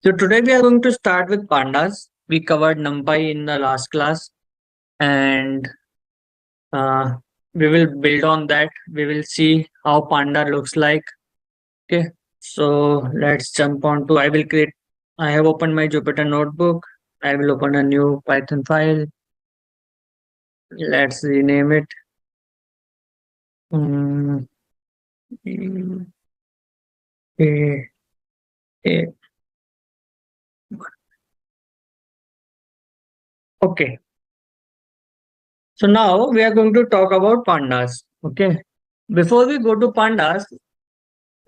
So today we are going to start with pandas. We covered NumPy in the last class, and uh, we will build on that. We will see how panda looks like. Okay, so let's jump on to. I will create. I have opened my Jupyter notebook. I will open a new Python file. Let's rename it. Mm, A- A- Okay, so now we are going to talk about pandas. Okay, before we go to pandas,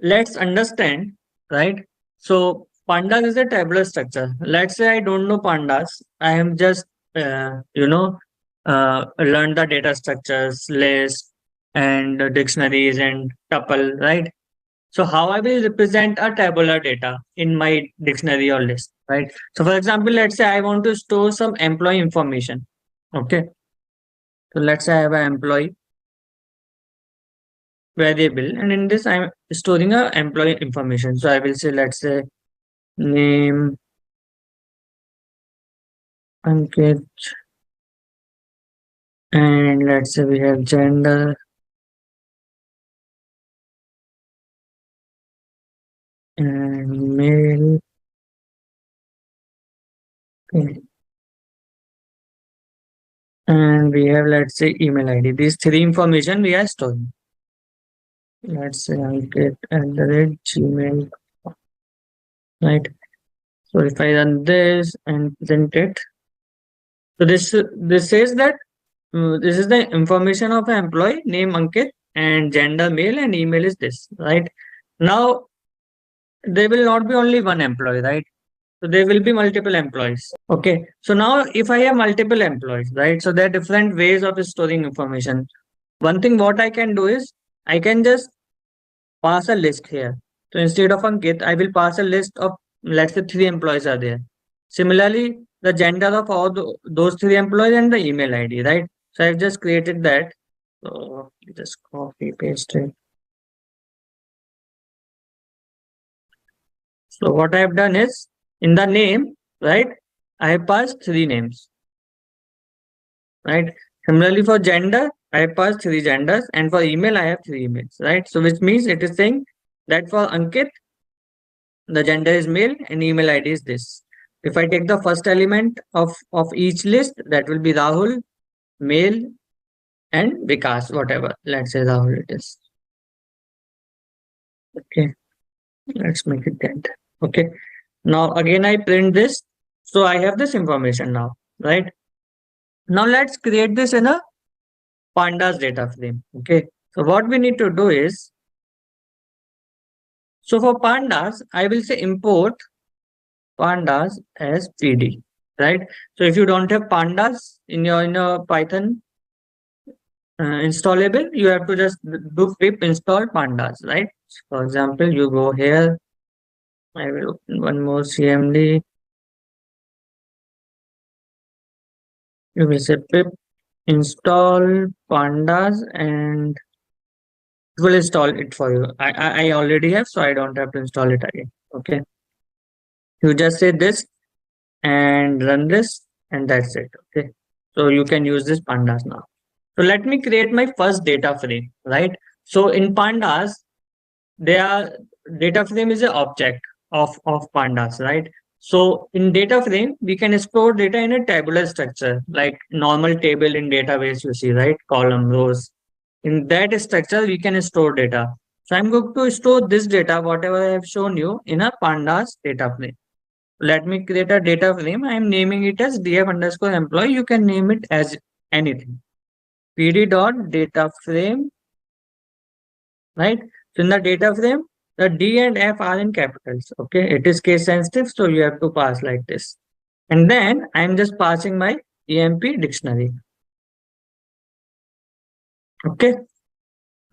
let's understand, right? So pandas is a tabular structure. Let's say I don't know pandas. I am just learn the data structures, list, and dictionaries and tuple, right? So how I will represent a tabular data in my dictionary or list, right? So for example, let's say I want to store some employee information. Okay, so let's say I have an employee variable, and in this I'm storing a employee information. So I will say, let's say name, Ankit, and let's say we have gender and male. Okay. And we have, let's say, email ID. These three information we are storing. Let's say Ankit @ Gmail. Right. So if I run this and print it, so this says that this is the information of an employee, name Ankit, and gender male, and email is this. Right. Now there will not be only one employee, right? So there will be multiple employees. Okay. So now if I have multiple employees, right? So there are different ways of storing information. One thing what I can do is I can just pass a list here. So instead of Ankit, I will pass a list of, let's say, three employees are there. Similarly, the gender of all those three employees and the email ID, right? So I've just created that. So just copy paste it. So what I have done is in the name, right? I have passed three names, right? Similarly, for gender, I have passed three genders, and for email, I have three emails, right? So, which means it is saying that for Ankit, the gender is male and email ID is this. If I take the first element of each list, that will be Rahul, male, and Vikas, whatever. Let's say Rahul it is. Okay, let's make it that. Okay, now again, I print this. So, I have this information now, right? Now, let's create this in a pandas data frame. Okay, so what we need to do is, so for pandas, I will say import pandas as PD, right? So if you don't have pandas in your Python installable, you have to just do pip install pandas, right? For example, you go here. I will open one more CMD. You will say pip install pandas, and it will install it for you. I already have, so I don't have to install it again. Okay. You just say this and run this, and that's it. Okay. So you can use this pandas now. So let me create my first data frame, right? So in pandas, their data frame is an object of pandas, right? So in data frame, we can store data in a tabular structure, like normal table in database, you see, right? Column, rows. In that structure, we can store data. So I'm going to store this data, whatever I have shown you, in a pandas data frame. Let me create a data frame. I'm naming it as df underscore employee. You can name it as anything. PD dot data frame, right? So in the data frame, the D and F are in capitals. Okay, it is case sensitive, so you have to pass like this. And then I'm just passing my EMP dictionary. Okay,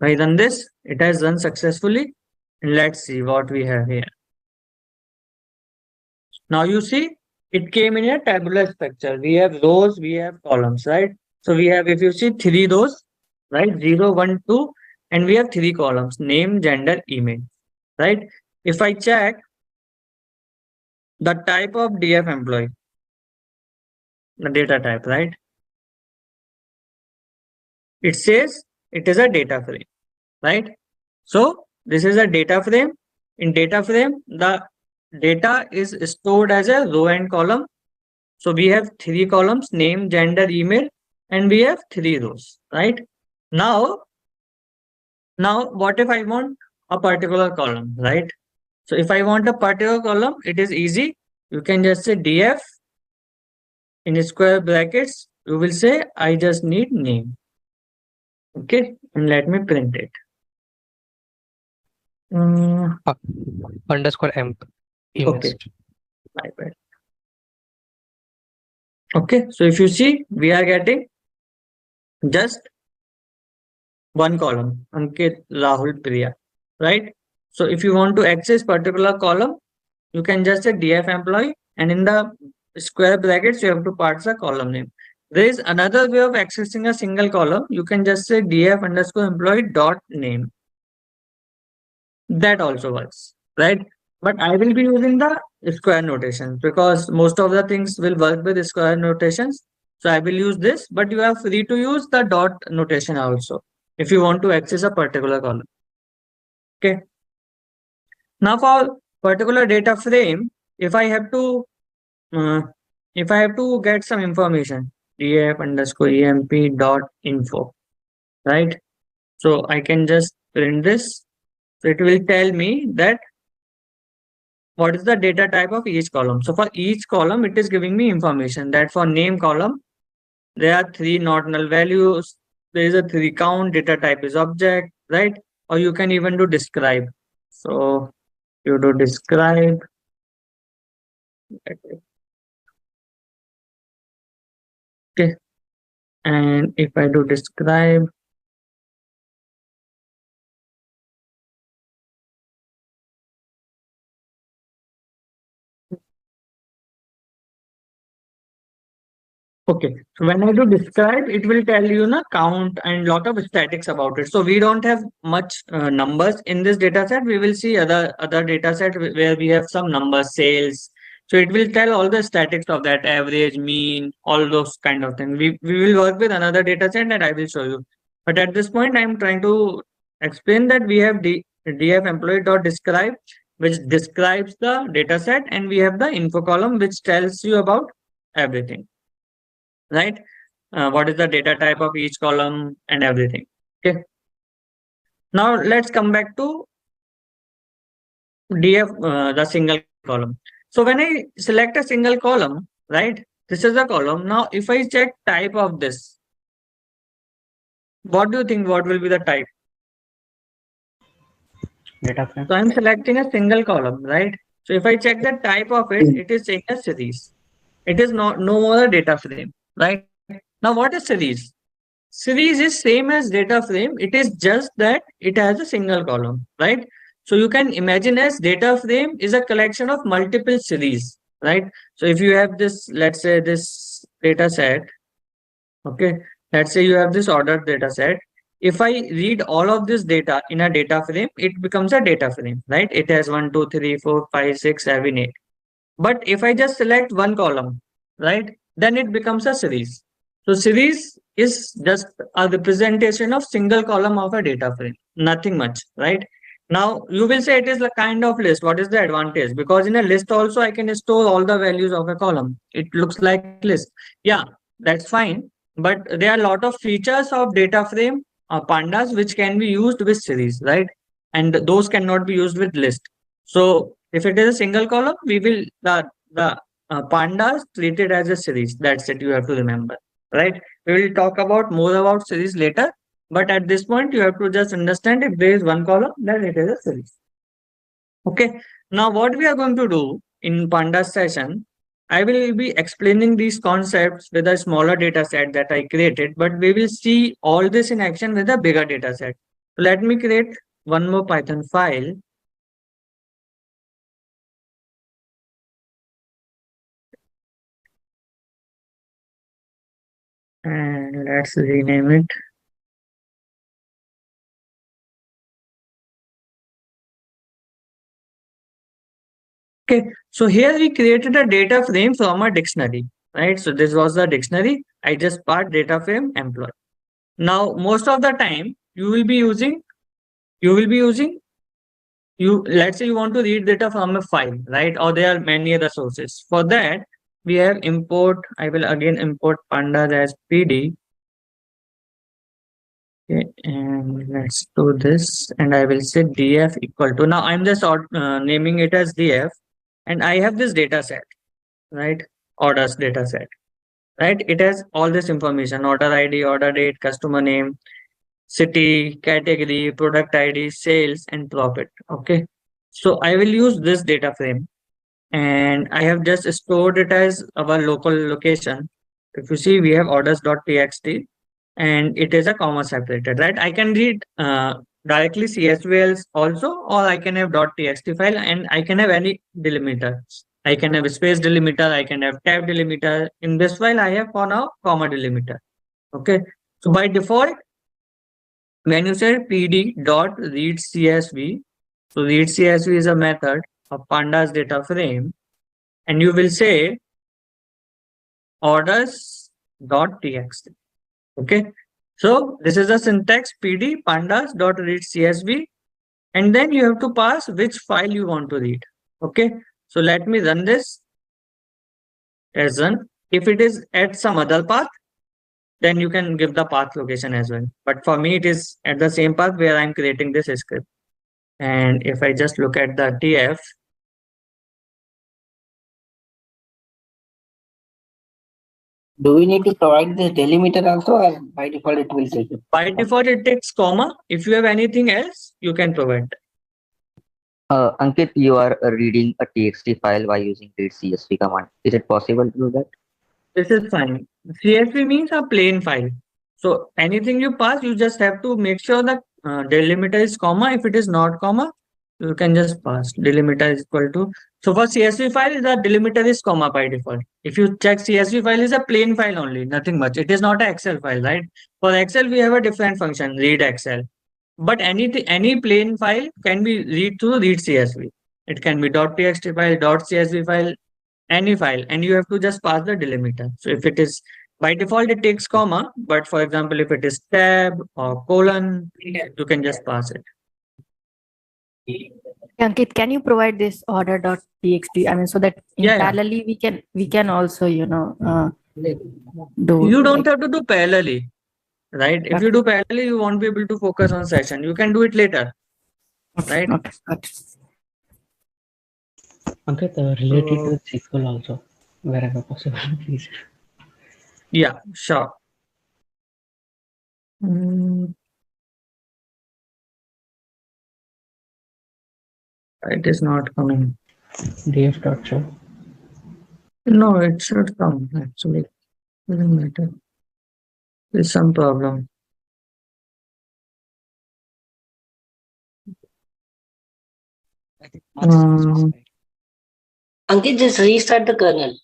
I run this. It has run successfully. And let's see what we have here. Now you see, it came in a tabular structure. We have rows, we have columns, right? So we have, if you see, three rows, right? 0, 1, 2, and we have three columns: name, gender, email, right? If I check the type of DF employee, the data type, right? It says it is a data frame, right? So this is a data frame. In data frame, the data is stored as a row and column. So we have three columns: name, gender, email, and we have three rows, right? Now, now what if I want a particular column, right? So if I want a particular column, it is easy. You can just say df in square brackets. You will say I just need name. Okay, and let me print it. Mm, Uh, underscore emp okay, image. my bad. Okay, so if you see, we are getting just one column, Ankit, Rahul, Priya, right? So if you want to access particular column, you can just say df employee, and in the square brackets, you have to pass the column name. There is another way of accessing a single column. You can just say df underscore employee dot name. That also works, right? But I will be using the square notation because most of the things will work with square notations. So I will use this, but you are free to use the dot notation also if you want to access a particular column. Okay. Now for particular data frame, if I have to uh, if I have to get some information, df underscore emp dot info, right? So I can just print this. So it will tell me that what is the data type of each column. So for each column, it is giving me information that for name column, there are three not null values. There is a three count, data type is object, right? Or you can even do describe. So you do describe. Okay. And if I do describe, okay. So when I do describe, it will tell you na count and lot of statics about it. So we don't have much numbers in this data set. We will see other data set where we have some numbers, sales. So it will tell all the statics of that average, mean, all those kind of things. We will work with another data set that I will show you. But at this point, I'm trying to explain that we have df employee dot describe, which describes the data set, and we have the info column, which tells you about everything, right? What is the data type of each column and everything. Okay. Now let's come back to df, the single column. So when I select a single column, right? This is a column. Now if I check type of this, what do you think? What will be the type? Data frame. So I'm selecting a single column, right? So if I check the type of it, it is saying a series. It is not no more a data frame, right? Now what is series? Series is same as data frame. It is just that it has a single column, right? So you can imagine as data frame is a collection of multiple series, right? So if you have this, let's say this data set, okay, let's say you have this ordered data set. If I read all of this data in a data frame, it becomes a data frame, right? It has 1, 2, 3, 4, 5, 6, 7, 8. But if I just select one column, right, then it becomes a series. So series is just a representation of single column of a data frame, nothing much, right? Now you will say it is a kind of list. What is the advantage? Because in a list also I can store all the values of a column. It looks like list. Yeah, that's fine. But there are a lot of features of data frame pandas which can be used with series, right? And those cannot be used with list. So if it is a single column, we will the pandas treated as a series. That's it. You have to remember, right? We will talk about more about series later. But at this point, you have to just understand if there is one column, then it is a series. Okay. Now, what we are going to do in pandas session, I will be explaining these concepts with a smaller data set that I created, but we will see all this in action with a bigger data set. So let me create one more Python file. And let's rename it. Okay, so here we created a data frame from a dictionary, right? So this was the dictionary. I just part data frame employee. Now, most of the time, you will be using, let's say you want to read data from a file, right? Or there are many other sources. For that, we have import, I will again import pandas as PD. Okay, and let's do this. And I will say df equal to, now I'm just naming it as df. And I have this data set, right? Orders data set, right? It has all this information: order ID, order date, customer name, city, category, product ID, sales, and profit. Okay. So I will use this data frame, and I have just stored it as our local location. If you see, we have orders.txt and it is a comma separated, right? I can read directly CSVLs also, or I can have .txt file and I can have any delimiter. I can have a space delimiter, I can have tab delimiter. In this file, I have for now comma delimiter. Okay. So by default, when you say pd dot read CSV, so read CSV is a method of pandas data frame, and you will say orders dot txt. Okay. So this is the syntax: pd pandas dot read CSV, and then you have to pass which file you want to read. Okay. So let me run this as run. If it is at some other path, then you can give the path location as well. But for me, it is at the same path where I'm creating this script. And if I just look at the TF, Do we need to provide this delimiter also, or by default it will take it? by default, it takes comma. If you have anything else, you can provide. Ankit, you are reading a TXT file by using read CSV command. Is it possible to do that? This is fine. CSV means a plain file. So anything you pass, you just have to make sure that delimiter is comma. If it is not comma, you can just pass delimiter is equal to. So for CSV file, the delimiter is comma by default. If you check, CSV file is a plain file only, nothing much. It is not an Excel file, right? For Excel, we have a different function, read Excel. But any plain file can be read through read CSV. It can be .txt file, .csv file, any file, and you have to just pass the delimiter. So if it is by default, it takes comma, but for example, if it is tab or colon, you can just pass it. Ankit, can you provide this order.txt? I mean, so that in Yeah, yeah. parallelly we can also do. You don't like- have to do parallelly, right? If you Okay. do parallelly, you won't be able to focus on session. You can do it later, Okay, right? okay, got it. Ankit, related to SQL also, wherever possible, please. Yeah, sure. Mm, it is not coming. df.show. No, it should come actually. Doesn't matter. There's some problem. Um, Ankit, just restart the kernel.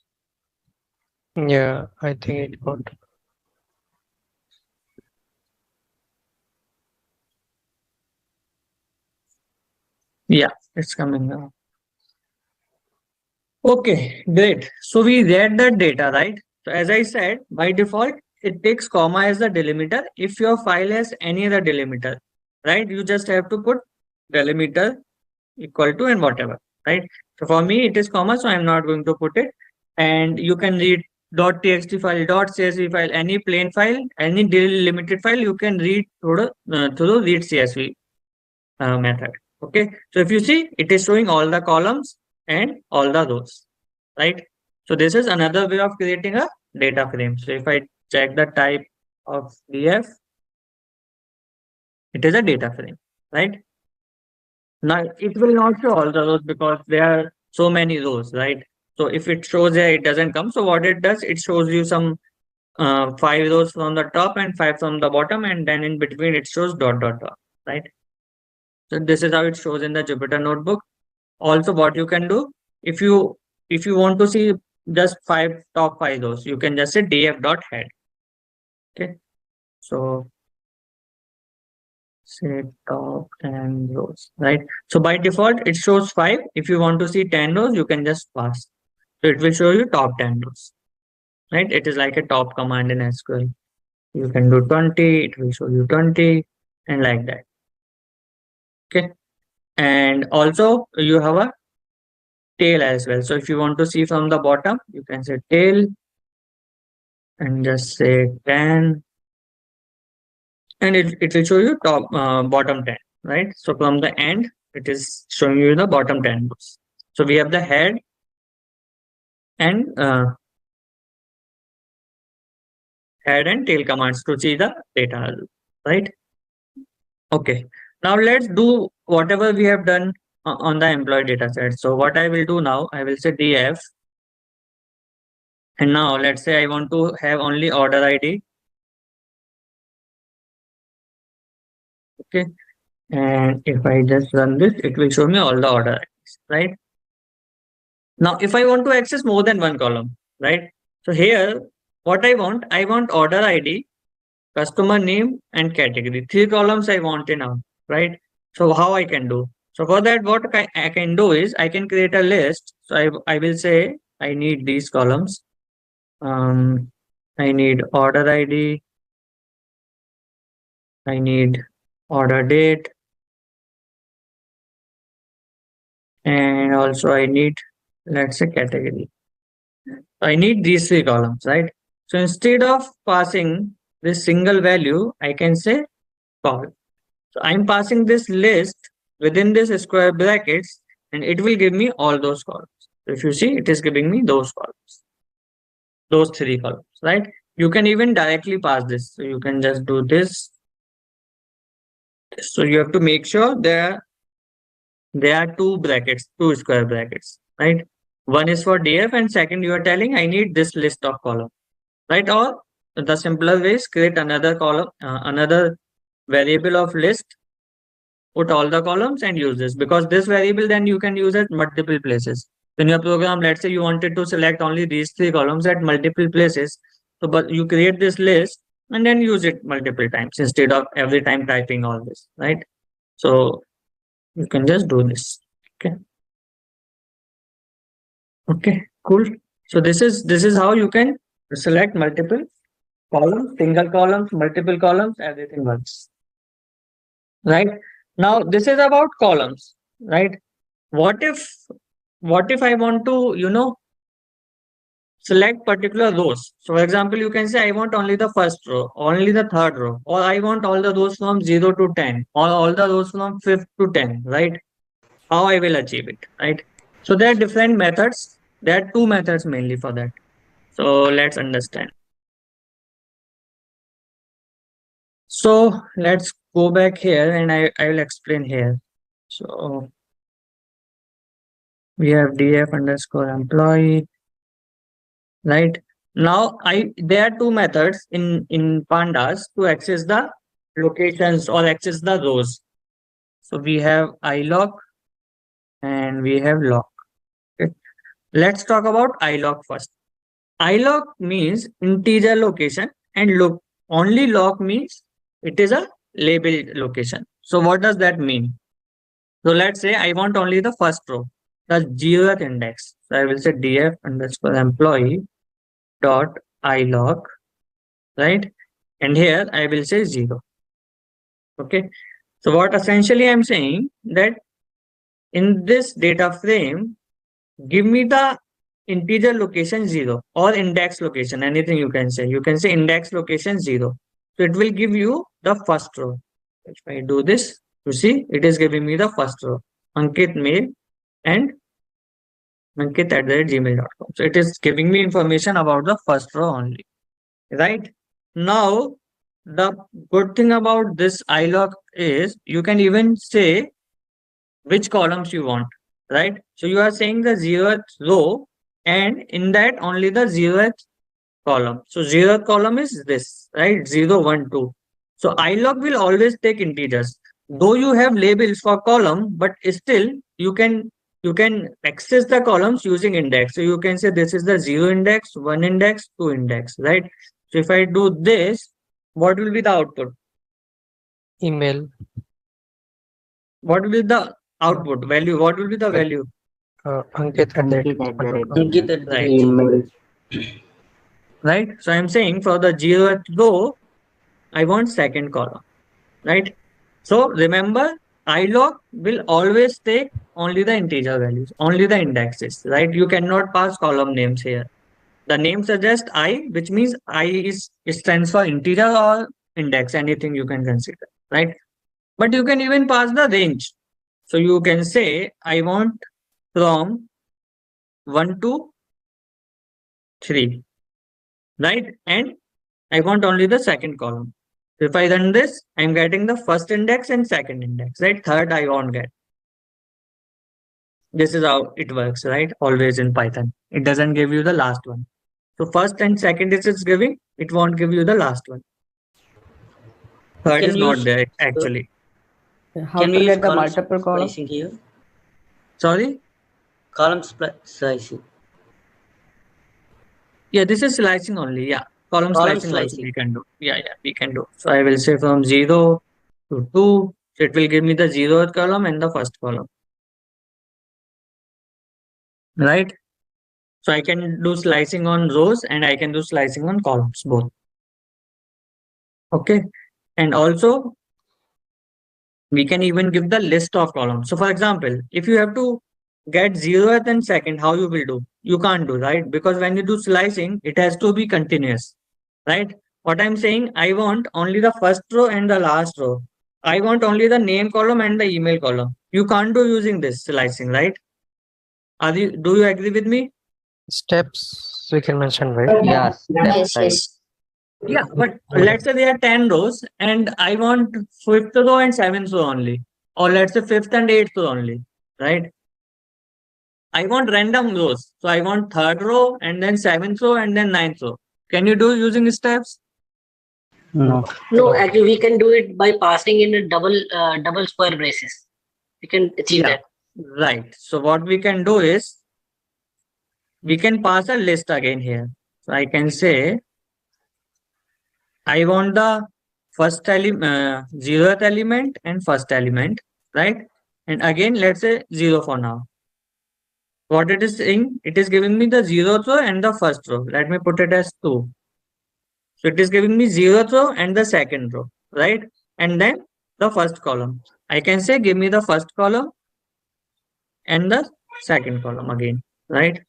Yeah, I think it got. yeah, it's coming now. Okay, great. So we read that data, right? So as I said, by default, it takes comma as the delimiter. If your file has any other delimiter, right? You just have to put delimiter equal to and whatever, right? So for me, it is comma, so I'm not going to put it. And you can read .txt file, .csv file, any plain file, any delimited file, you can read through read CSV method. Okay, so if you see, it is showing all the columns and all the rows, right? So this is another way of creating a data frame. So if I check the type of DF, it is a data frame, right? Now it will not show all the rows because there are so many rows, right? So if it shows there, it doesn't come. So what it does, it shows you some 5 rows from the top and 5 from the bottom, and then in between it shows dot dot dot, right? So this is how it shows in the Jupyter notebook. Also, what you can do, if you want to see just top 5 rows, you can just say df dot head. Okay, so say top 10 rows, right? So by default, it shows 5. If you want to see 10 rows, you can just pass. So it will show you top 10 rows, right? It is like a top command in SQL. You can do 20, it will show you 20, and like that. Okay. And also you have a tail as well. So if you want to see from the bottom, you can say tail and just say 10, and it will show you top bottom 10, right? So from the end, it is showing you the bottom 10 rows. So we have the head and tail commands to see the data, right? Okay. Now let's do whatever we have done on the employee data set. So what I will do now, I will say df, and now let's say I want to have only order ID. Okay. And if I just run this, it will show me all the order IDs, right? Now, if I want to access more than one column, right? So here, what I want order ID, customer name, and category. 3 columns I want in now, right? So how I can do? So for that, what I can do is I can create a list. So I will say I need these columns. I need order ID. I need order date. And also I need, let's say, category. I need these 3 columns, right? So instead of passing this single value, I can say call. So I'm passing this list within this square brackets, and it will give me all those columns. So if you see, it is giving me those columns, those 3 columns, right? You can even directly pass this. So you can just do this. So you have to make sure there are 2 brackets, 2 square brackets, right? One is for df, and second you are telling I need this list of columns, right? Or the simpler way is create another column, another variable of list, put all the columns and use this, because this variable then you can use at multiple places. In your program, let's say you wanted to select only these 3 columns at multiple places. So, but you create this list and then use it multiple times instead of every time typing all this, right? So you can just do this. Okay. Okay, cool. So this is how you can select multiple columns, single columns, multiple columns, everything works. Right? Now this is about columns, right? What if I want to, select particular rows? So for example, you can say I want only the first row, only the third row, or I want all the rows from 0 to 10, or all the rows from 5th to 10, right? How I will achieve it, right? So there are different methods. There are 2 methods mainly for that. So let's understand. So let's go back here and I will explain here. So we have df underscore employee, right? Now there are 2 methods in pandas to access the locations or access the rows. So we have iloc and we have lock. Okay. Let's talk about iloc first. Iloc means integer location, and look, only lock means it is a labeled location. So what does that mean? So let's say I want only the first row, the 0th index. So I will say df underscore employee dot iloc, right? And here I will say 0. Okay. So what essentially I'm saying that in this data frame, give me the integer location 0 or index location, anything you can say. You can say index location 0. So it will give you the first row. If I do this, you see, it is giving me the first row, Ankit mail and ankit@gmail.com. So it is giving me information about the first row only, right? Now, the good thing about this iloc is you can even say which columns you want, right? So you are saying the 0th row, and in that only the 0th column. So 0th column is this, right? 0, 1, 2. So iloc will always take integers. Though you have labels for column, but still you can access the columns using index. So you can say this is the 0 index, 1 index, 2 index, right? So if I do this, what will be the output? Email. What will be the output value? What will be the value? Ankit at that. Ankit at the rate. Ankit at the Right. email. Right. So I'm saying for the 0th row, I want second column. Right. So remember, ilog will always take only the integer values, only the indexes. Right. You cannot pass column names here. The name suggests I, which means I is it stands for integer or index, anything you can consider. Right. But you can even pass the range. So you can say I want from 1 to 3, right? And I want only the second column. If I run this, I'm getting the first index and second index, right? Third, I won't get. This is how it works, right? Always in Python. It doesn't give you the last one. So first and second is it's giving, it won't give you the last one. Third Can is we not use there actually. How can to we use get the column multiple columns? splicing here? Sorry? Column slicing. Yeah, this is slicing only. Yeah. Column slicing also we can do. Yeah, we can do. So I will say from 0 to 2. So it will give me the 0th column and the first column. Right? So I can do slicing on rows and I can do slicing on columns both. Okay. And also we can even give the list of columns. So for example, if you have to get 0th and second, how you will do? You can't do, right? Because when you do slicing, it has to be continuous, right? What I'm saying, I want only the first row and the last row. I want only the name column and the email column. You can't do using this slicing, right? Do you agree with me? Steps we can mention, right? Yes, that's Yes, right. yes. Yeah, but let's say there are 10 rows and I want fifth row and seventh row only. Or let's say fifth and eighth row only, right? I want random rows. So I want third row and then seventh row and then ninth row. Can you do using steps? No. No, actually we can do it by passing in a double square braces. We can achieve Yeah, that. right. So what we can do is we can pass a list again here. So I can say I want the first element, 0th element and first element, right? And again, let's say 0 for now. What it is saying, it is giving me the 0th row and the first row. Let me put it as 2. So it is giving me 0th row and the second row, right? And then the first column. I can say give me the first column and the second column again, right?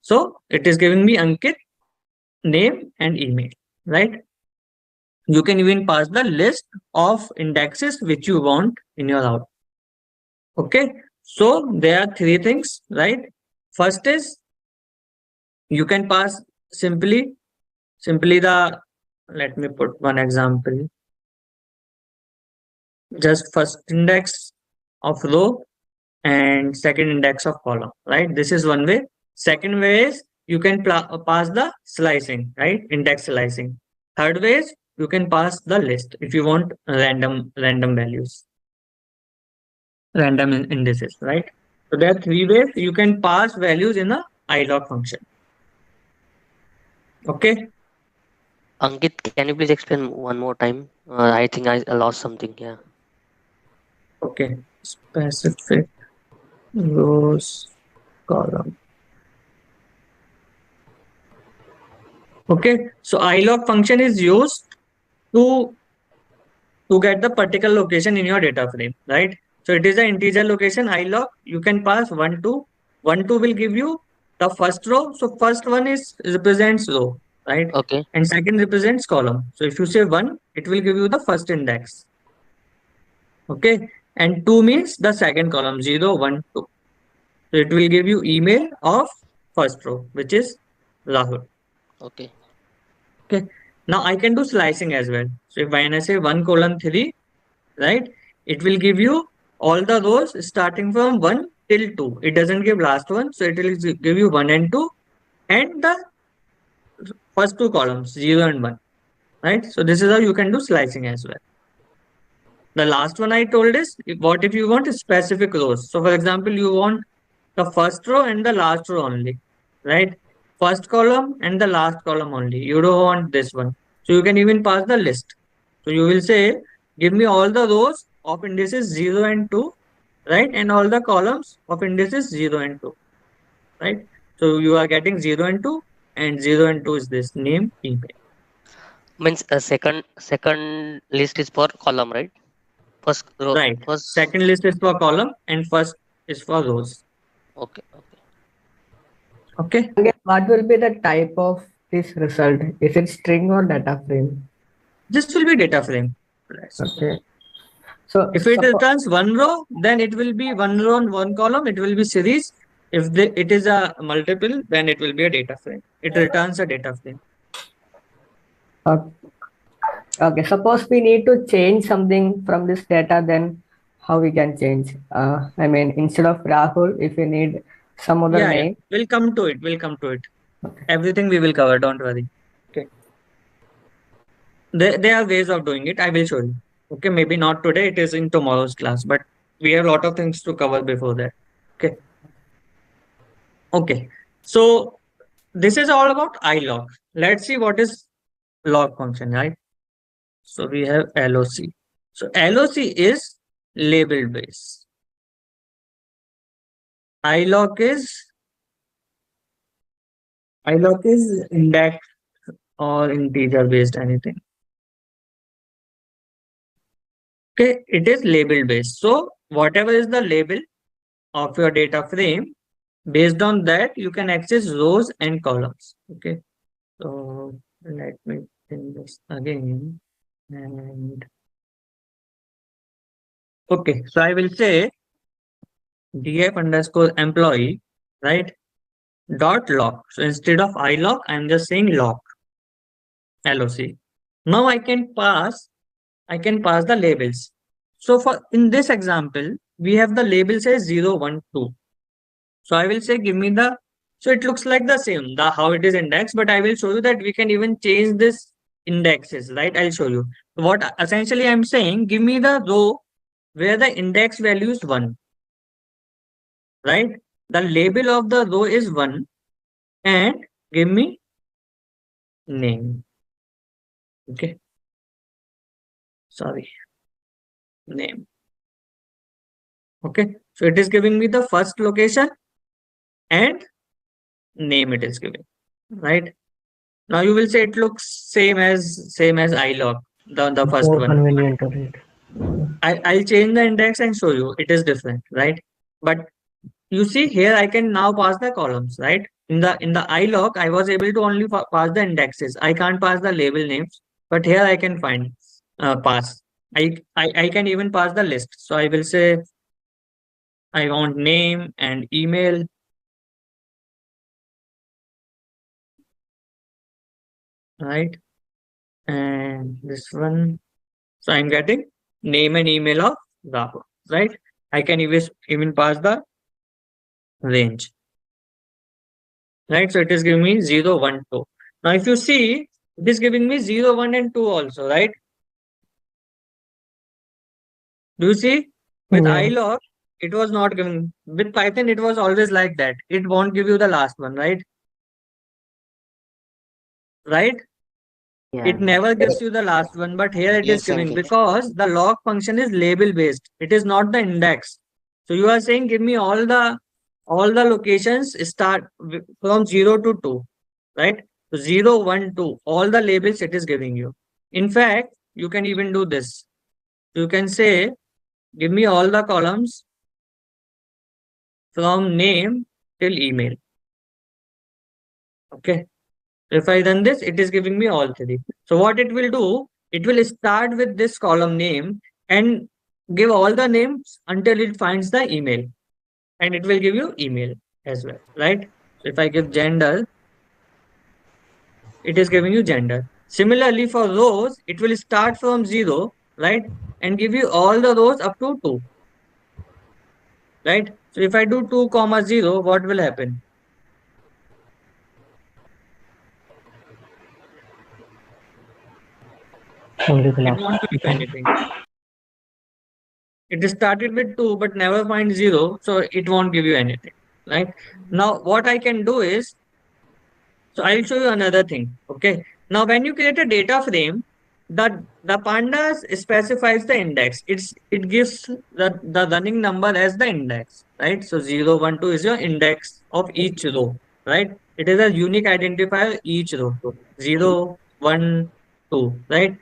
So it is giving me Ankit, name and email, right? You can even pass the list of indexes which you want in your output. Okay, so there are three things, right? First is you can pass simply the, let me put one example, just first index of row and second index of column, right? This is one way. Second way is you can pass the slicing, right? Index slicing. Third way is you can pass the list if you want random values, random indices, right? So there are three ways you can pass values in a ilog function. Okay. Ankit, can you please explain one more time? I think I lost something. Yeah. Okay. Specific rows column. Okay. So ilog function is used to get the particular location in your data frame, right? So it is an integer location ilog. You can pass 1 2. 1 2 will give you the first row. So first one is represents row, right? Okay. And second represents column. So if you say 1, it will give you the first index. Okay. And 2 means the second column, 0 1 2. So it will give you email of first row, which is Rahul. Okay. Okay. Now I can do slicing as well. So if when I say 1 colon 3, right, it will give you all the rows starting from 1 till 2. It doesn't give last one. So it will give you 1 and 2 and the first two columns, 0 and 1. Right. So this is how you can do slicing as well. The last one I told is what if you want specific rows. So for example, you want the first row and the last row only, right? First column and the last column only. You don't want this one. So you can even pass the list. So you will say give me all the rows of indices 0 and 2, right? And all the columns of indices 0 and 2, right? So you are getting 0 and 2, and 0 and 2 is this name, email. Means a second list is for column, right? First row, Right. first. Second list is for column and first is for rows. Okay, okay. Okay. What will be the type of this result? Is it string or data frame? This will be data frame. Okay. So If it returns one row, then it will be one row and one column. It will be series. If it is a multiple, then it will be a data frame. It returns a data frame. okay, suppose we need to change something from this data, then how we can change? I mean, instead of Rahul, if we need some other Yeah, name. we'll come to it. We'll come to it. Everything we will cover. Don't worry. Okay. There are ways of doing it. I will show you. Okay. Maybe not today. It is in tomorrow's class, but we have a lot of things to cover before that. Okay. Okay. So this is all about ilog. Let's see what is log function, right? So we have LOC. So LOC is label based. ilog is index or integer based anything. Okay, it is label based. So whatever is the label of your data frame, based on that you can access rows and columns. Okay, so let me do this again. And okay, so I will say df underscore employee, right? Dot log. So instead of ilog, I'm just saying log. LOC. Now I can pass the labels. So for in this example, we have the label says 0, 1, 2. So I will say give me the, so it looks like the same, the how it is indexed, but I will show you that we can even change this indexes, right? I'll show you. What essentially I'm saying, give me the row where the index value is 1, right? The label of the row is 1 and give me name. Okay. Sorry. Name. Okay. So it is giving me the first location and name it is giving, right? Now you will say it looks same as ilog, the first More one. convenient to read. I'll change the index and show you it is different, right? But you see here I can now pass the columns, right? In the ilog I was able to only pass the indexes. I can't pass the label names, but here I can find pass. I can even pass the list. So I will say I want name and email. Right? And this one. So I'm getting name and email of Rahul, right? I can even pass the range, right? So it is giving me 0, 1, 2. Now, if you see, it is giving me 0, 1, and 2 also, right? Do you see? With Yeah. ilog, it was not giving. With Python, it was always like that. It won't give you the last one, right? Right? Yeah. It never gives you the last one, but here it is Yes, giving Ankit. because the log function is label based. It is not the index. So you are saying give me all the locations start from 0 to 2, right? So 0, 1, 2, all the labels it is giving you. In fact, you can even do this. You can say give me all the columns from name till email. Okay. If I run this, it is giving me all three. So what it will do, it will start with this column name and give all the names until it finds the email. And it will give you email as well, right? So if I give gender, it is giving you gender. Similarly, for rows, it will start from 0, right? And give you all the rows up to 2, right? So if I do 2 comma 0, what will happen? Only the It last. won't give you anything. It started with 2 but never find 0, so it won't give you anything, right? Now what I can do is, so I'll show you another thing. Okay, now when you create a data frame, the pandas specifies the index. It gives the running number as the index, right? So 0, 1, 2 is your index of each row, right? It is a unique identifier each row. 0, 1, 2, right?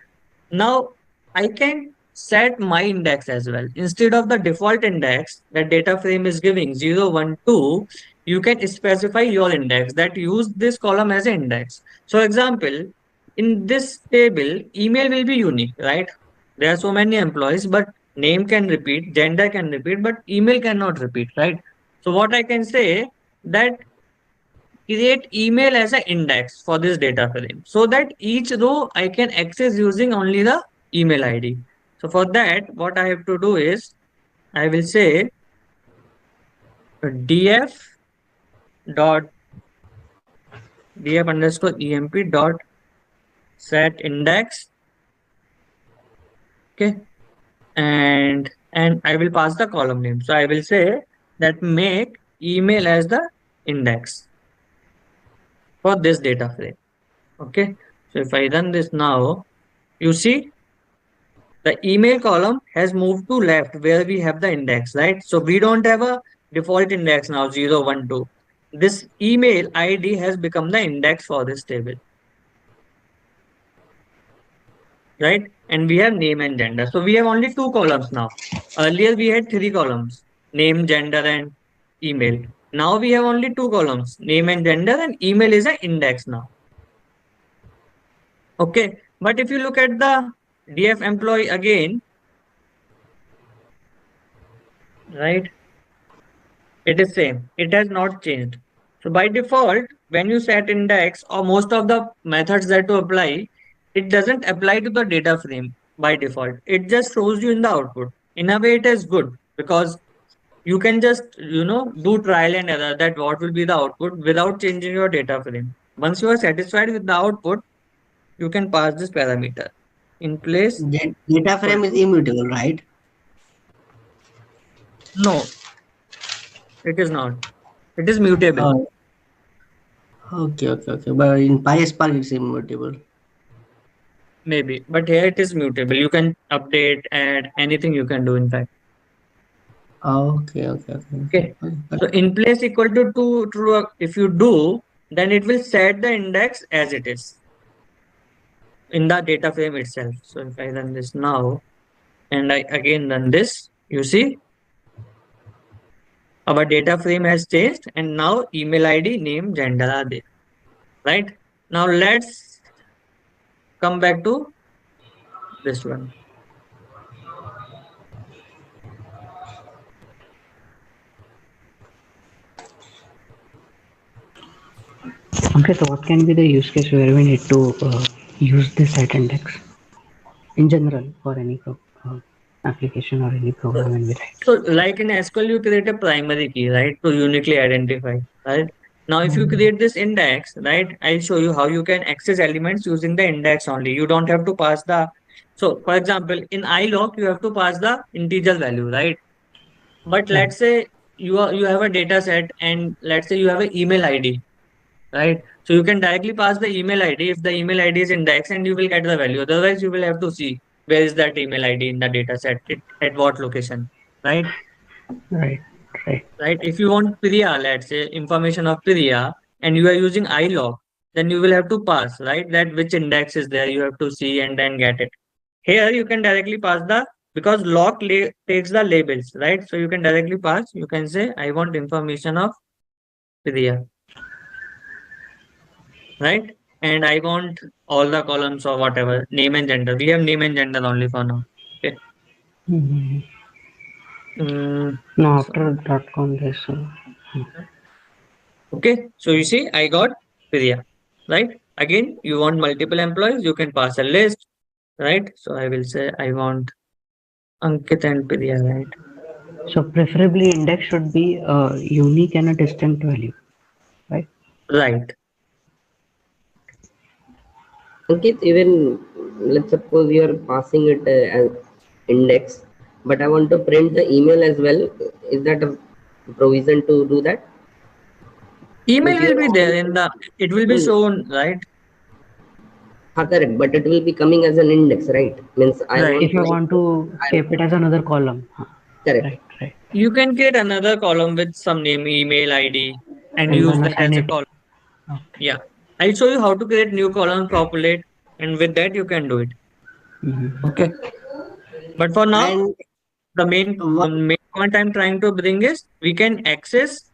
Now I can set my index as well. Instead of the default index that data frame is giving 0, 1, 2, you can specify your index that use this column as an index. So example, in this table, email will be unique, right? There are so many employees, but name can repeat, gender can repeat, but email cannot repeat, right? So what I can say that create email as an index for this data frame so that each row I can access using only the email ID. So for that, what I have to do is I will say df dot df underscore emp dot set index. Okay. And I will pass the column name. So I will say that make email as the index for this data frame. Okay. So if I run this now, you see the email column has moved to left where we have the index, right? So we don't have a default index now 0, 1, 2. This email ID has become the index for this table, right? And we have name and gender. So we have only two columns now. Earlier we had three columns, name, gender, and email. Now we have only two columns, name and gender, and email is an index now. Okay. But if you look at the DF employee again, right? It is same. It has not changed. So by default, when you set index or most of the methods that to apply, it doesn't apply to the data frame by default. It just shows you in the output. In a way, it is good because you can just, do trial and error that what will be the output without changing your data frame. Once you are satisfied with the output, you can pass this parameter in place. Data frame is immutable, right? No, it is not. It is mutable. Oh, okay. But in PySpark, it's immutable. Maybe, but here it is mutable. You can update, add anything you can do in fact. Okay. Okay. So in place equal to true. If you do, then it will set the index as it is in the data frame itself. So if I run this now and I again run this, you see our data frame has changed and now email ID, name, gender are there. Right? Now let's come back to this one. Okay, so what can be the use case where we need to use this set index in general for any application or any program when we write? So like in SQL, you create a primary key, right, to uniquely identify, right? Now, if you create this index, right, I'll show you how you can access elements using the index only. You don't have to pass the, so for example, in iLog, you have to pass the integer value, right? But let's say you have a data set and let's say you have an email ID, right? So you can directly pass the email ID if the email ID is index and you will get the value. Otherwise, you will have to see where is that email ID in the data set, at what location, right? Right. Right. If you want Priya, let's say information of Priya, and you are using iLog, then you will have to pass, right? That which index is there, you have to see and then get it. Here you can directly pass because log takes the labels, right? So you can directly pass, you can say, I want information of Priya, right? And I want all the columns or whatever, name and gender. We have name and gender only for now. Okay. Mm-hmm. Mm, Now so- after .com this. Okay, so you see, I got Priya, right? Again, you want multiple employees, you can pass a list, right? So I will say I want Ankit and Priya, right? So preferably index should be unique and a distinct value, right? Right. Ankit, even let's suppose you are passing it as index, but I want to print the email as well. Is that a provision to do that? Email If you will be there in the, it will be shown, right? Correct, but it will be coming as an index, right? Means I Right. want If you want to keep it as another column. correct. Right, right. You can create another column with some name, email ID, and And use then that assign as a it. column. Okay. Yeah. I'll show you how to create new column, populate, and with that you can do it. Mhm. Okay. But for now, And the main point I'm trying to bring is we can access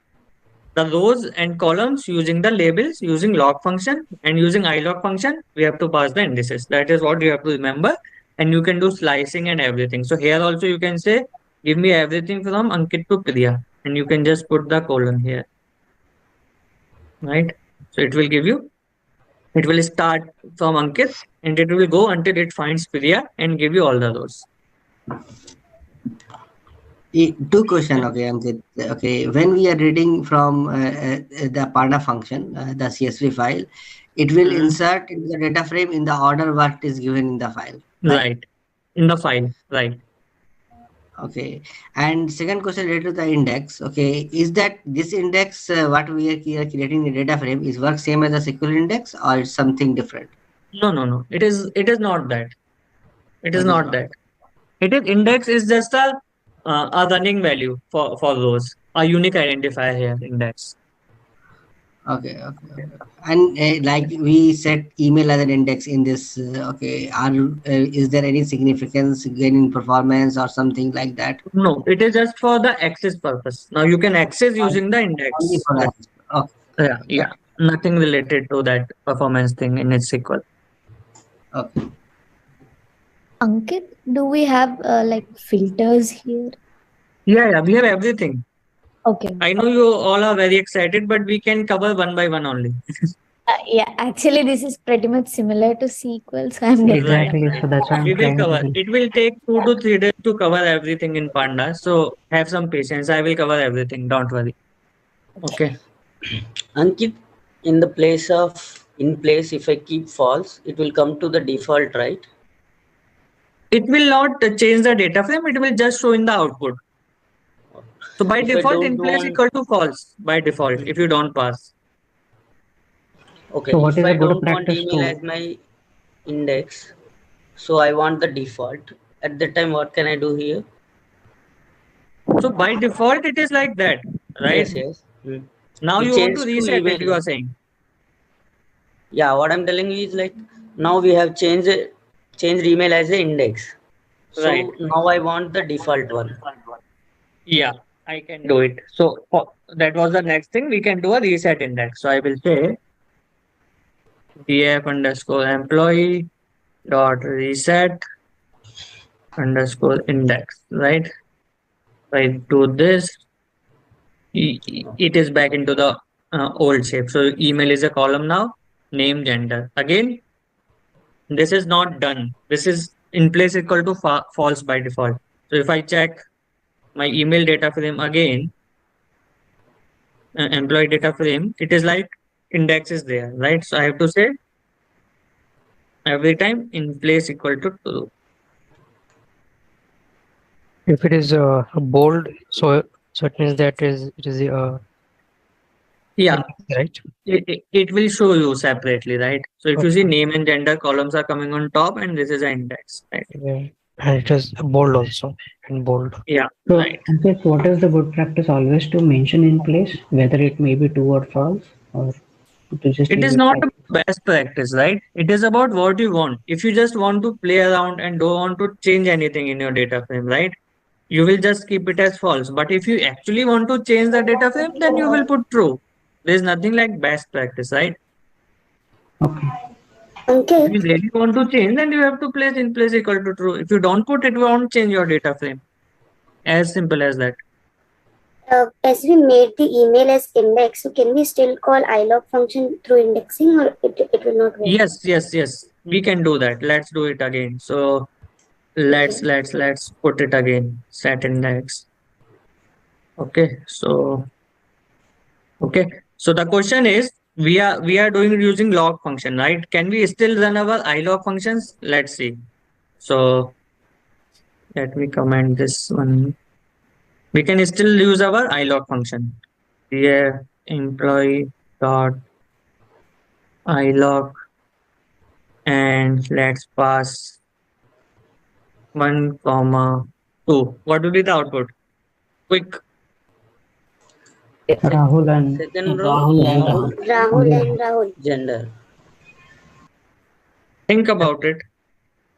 the rows and columns using the labels, using log function and using ilog function. We have to pass the indices. That is what you have to remember. And you can do slicing and everything. So here also you can say, give me everything from Ankit to Priya. And you can just put the colon here. Right. So it will give you, it will start from Ankit and it will go until it finds Priya and give you all the rows. two question, okay, Ankit. Okay, when we are reading from the panda function, the CSV file, it will Mhm. insert in the data frame in the order what is given in the file, right? Right. In the file. Right. Okay. And second question related to the index. Okay, is that this index what we are creating the data frame is work same as the SQL index or it's something different? No, no, no. It is not that. It is It is not not. that. It is index is just a running value for rows, a unique identifier here, index. Okay, okay, okay. And like we set email as an index in this. Okay, are is there any significance gain in performance or something like that? No, it is just for the access purpose. Now you can access Only using the only index. for that. Okay, Yeah, yeah. Nothing related to that performance thing in its SQL. okay. Ankit, do we have like filters here? Yeah, yeah. We have everything. Okay. I know you all are very excited, but we can cover one by one only. Yeah, actually, this is pretty much similar to SQL, so I'm getting Right, Exactly. right. So that's why I'm We will trying to cover. build. It will take 2 to 3 days to cover everything in Panda. So have some patience. I will cover everything. Don't worry. Okay. Ankit, in the place of in place, if I keep false, it will come to the default, right? It will not change the data frame. It will just show in the output. So by If I default, don't in place want, equal to false by default if you don't pass. okay, So what if is I a good don't want practice email to? as my index, so I want the default. At that time, what can I do here? So by default, it is like that, right? Yes, yes. Now We you want to change to reset it, you email. are saying. Yeah, what I'm telling you is like now we have changed email as a index. Right. So now I want the default one. Yeah, I can do it. So that was the next thing. We can do a reset index. So I will say df underscore employee dot reset underscore index, right? I do this, it is back into the old shape. So email is a column now, name, gender. Again, this is not done. This is in place equal to false by default. So if I check my email data frame again, employee data frame, it is like index is there, right? So I have to say every time in place equal to true. If it is bold, so it means that it is Yeah, index, right? it will show you separately, right? So if you see Okay. name and gender columns are coming on top and this is an index, right? Yeah. And it is bold also in bold. Yeah, So, right. Ankit, what is the good practice always to mention in place, whether it may be true or false, or to just It leave is it not like a best practice, right? It is about what you want. If you just want to play around and don't want to change anything in your data frame, right? You will just keep it as false. But if you actually want to change the data frame, then you will put true. There's nothing like best practice, right? okay? If you really want to change, then you have to place in place equal to true. If you don't put it, won't change your data frame. As simple as that. As we made the email as index, so can we still call ilog function through indexing or it will not work? Yes, yes, yes. We can do that. Let's do it again. So Okay. let's put it again. Set index. Okay. So the question is we are doing it using log function, right? Can we still run our ilog functions? Let's see. So let me comment this one. We can still use our ilog function. Df employee dot ilog and let's pass 1, 2. What will be the output? Quick. Rahul and Second row, Rahul and Rahul, Rahul and Rahul. gender. Think about it.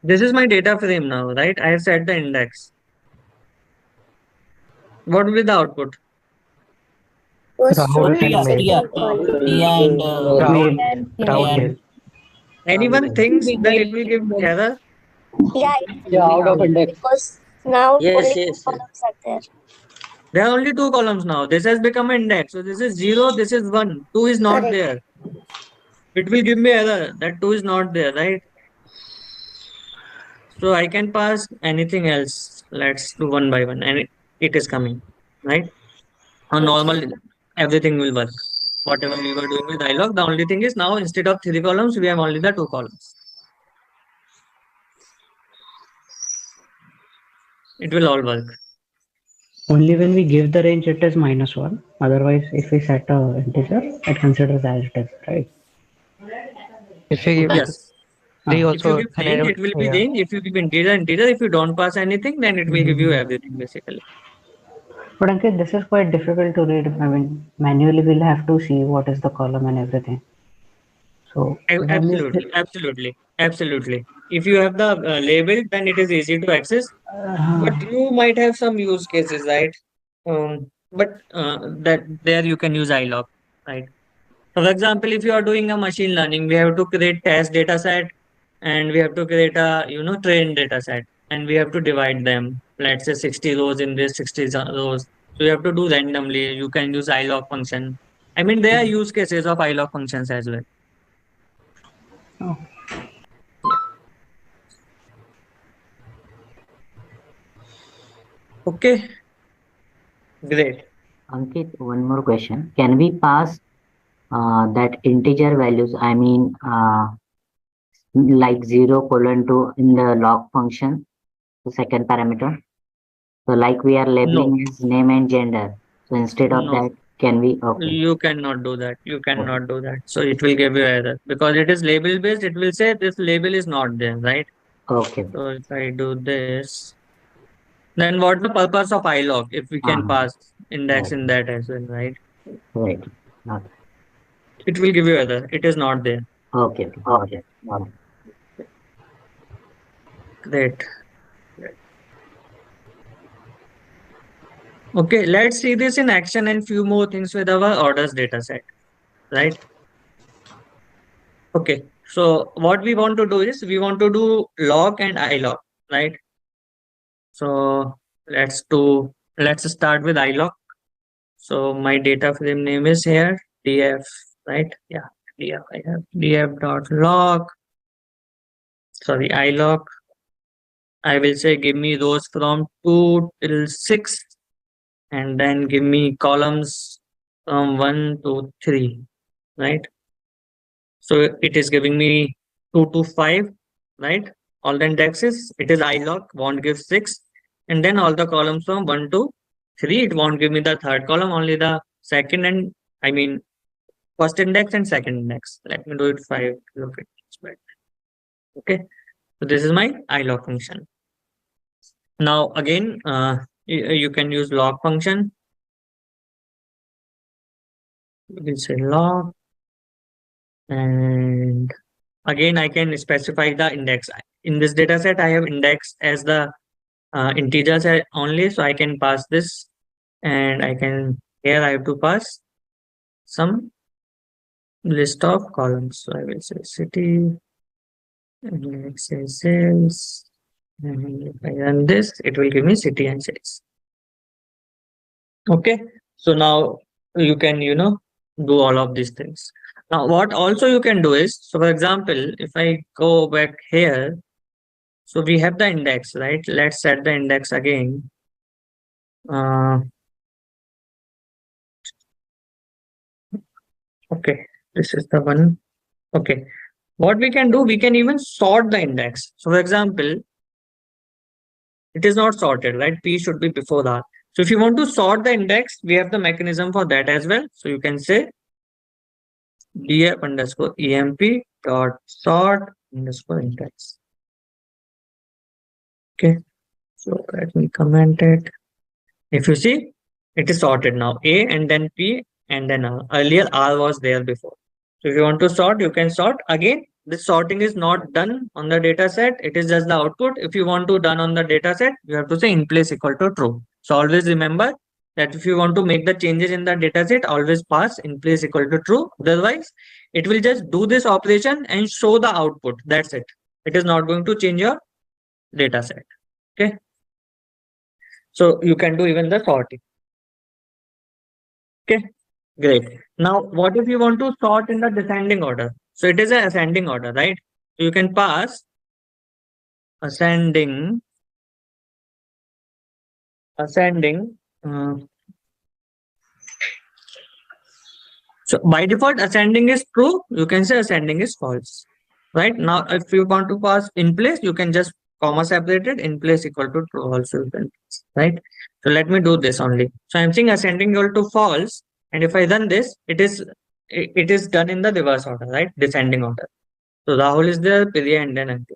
This is my data frame now, right? I have set the index. What will be the output? First Rahul row and and male. second column. And Rahul, male. Rahul male. Anyone thinks that it will give error? Yeah, Yeah, out of index. because now yes, only yes, two yes. columns are there. There are only 2 columns now. This has become an index. So this is 0, this is 1. 2 is not Correct. there. It will give me error that 2 is not there, right? So I can pass anything else. Let's do one by one, and it is coming, right? On normal, everything will work. Whatever we were doing with dialog, the only thing is now instead of 3 columns, we have only the 2 columns. It will all work. Only when we give the range it is -1. Otherwise, if we set a integer, it considers as it is, right? If you give Yes. three, If you also give range, it will be yeah. range. If you give integer, integer. If you don't pass anything, then it will give you everything basically. But Ankit, this is quite difficult to read. I mean, manually we'll have to see what is the column and everything. So when is Absolutely, absolutely, absolutely. If you have the label, then it is easy to access. But you might have some use cases, right? But that there you can use iLog, right? For example, if you are doing a machine learning, we have to create test data set and we have to create a trained data set and we have to divide them. Let's say 60 rows in this, 60 rows. So you have to do randomly. You can use iLog function. I mean, there are use cases of iLog functions as well. Yeah. Okay. Great. Ankit, one more question. Can we pass that integer values, I mean, like 0 colon 2 in the log function, the second parameter? So like we are No, labeling as name and gender. So instead of no, that, can we? Okay. you cannot do that. You Okay. cannot do that. So it will give you error because it is label based. It will say this label is not there, right? Okay. So if I do this, then what's the purpose of iLog if we can Uh-huh. pass index Right. in that as well, right? Right. Okay. It will give you error. It is not there. Okay. Got it. Got it. Great. Okay, let's see this in action and few more things with our orders data set, right? Okay, so what we want to do is we want to do log and ilog, right? So let's start with ilog. So my data frame name is here df, right? Yeah, df. I have df dot log. Sorry, ilog. I will say give me rows from 2 till 6 and then give me columns from 1 to 3, right? So it is giving me 2 to 5, right? All the indexes, it is ilog, won't give 6. And then all the columns from 1 to 3, it won't give me the third column, only the second and, I mean, first index and second index. Let me do it 5. Look at this. Okay, so this is my ilog function. Now again, you can use log function. We say log, and again I can specify the index. In this data set, I have index as the integers only, so I can pass this, and I can here I have to pass some list of columns. So I will say city, and let's say sales, and if I run this, it will give me city and sales. Okay, so now you can do all of these things. Now what also you can do is, so for example, if I go back here, so we have the index, right? Let's set the index again. Okay, this is the one. Okay, what we can do, we can even sort the index. So for example, it is not sorted, right? P should be before that. So if you want to sort the index, we have the mechanism for that as well. So you can say df underscore emp dot sort underscore index. Okay, so let me comment it. If you see, it is sorted now. A and then P and then R. Earlier R was there before. So if you want to sort, you can sort. Again, this sorting is not done on the data set. It is just the output. If you want to done on the data set, you have to say in place equal to true. So always remember that if you want to make the changes in the data set, always pass in place equal to true. Otherwise, it will just do this operation and show the output. That's it. It is not going to change your data set. Okay. So you can do even the sorting. Okay, great. Now, what if you want to sort in the descending order? So it is an ascending order, right? So you can pass ascending, ascending. So by default, ascending is true. You can say ascending is false, right? Now, if you want to pass in place, you can just comma separated in place equal to true also, you can pass, right? So let me do this only. So I'm saying ascending equal to false, and if I run this, it is done in the reverse order, right? Descending order. So Rahul is there, Priya, and then Ankit.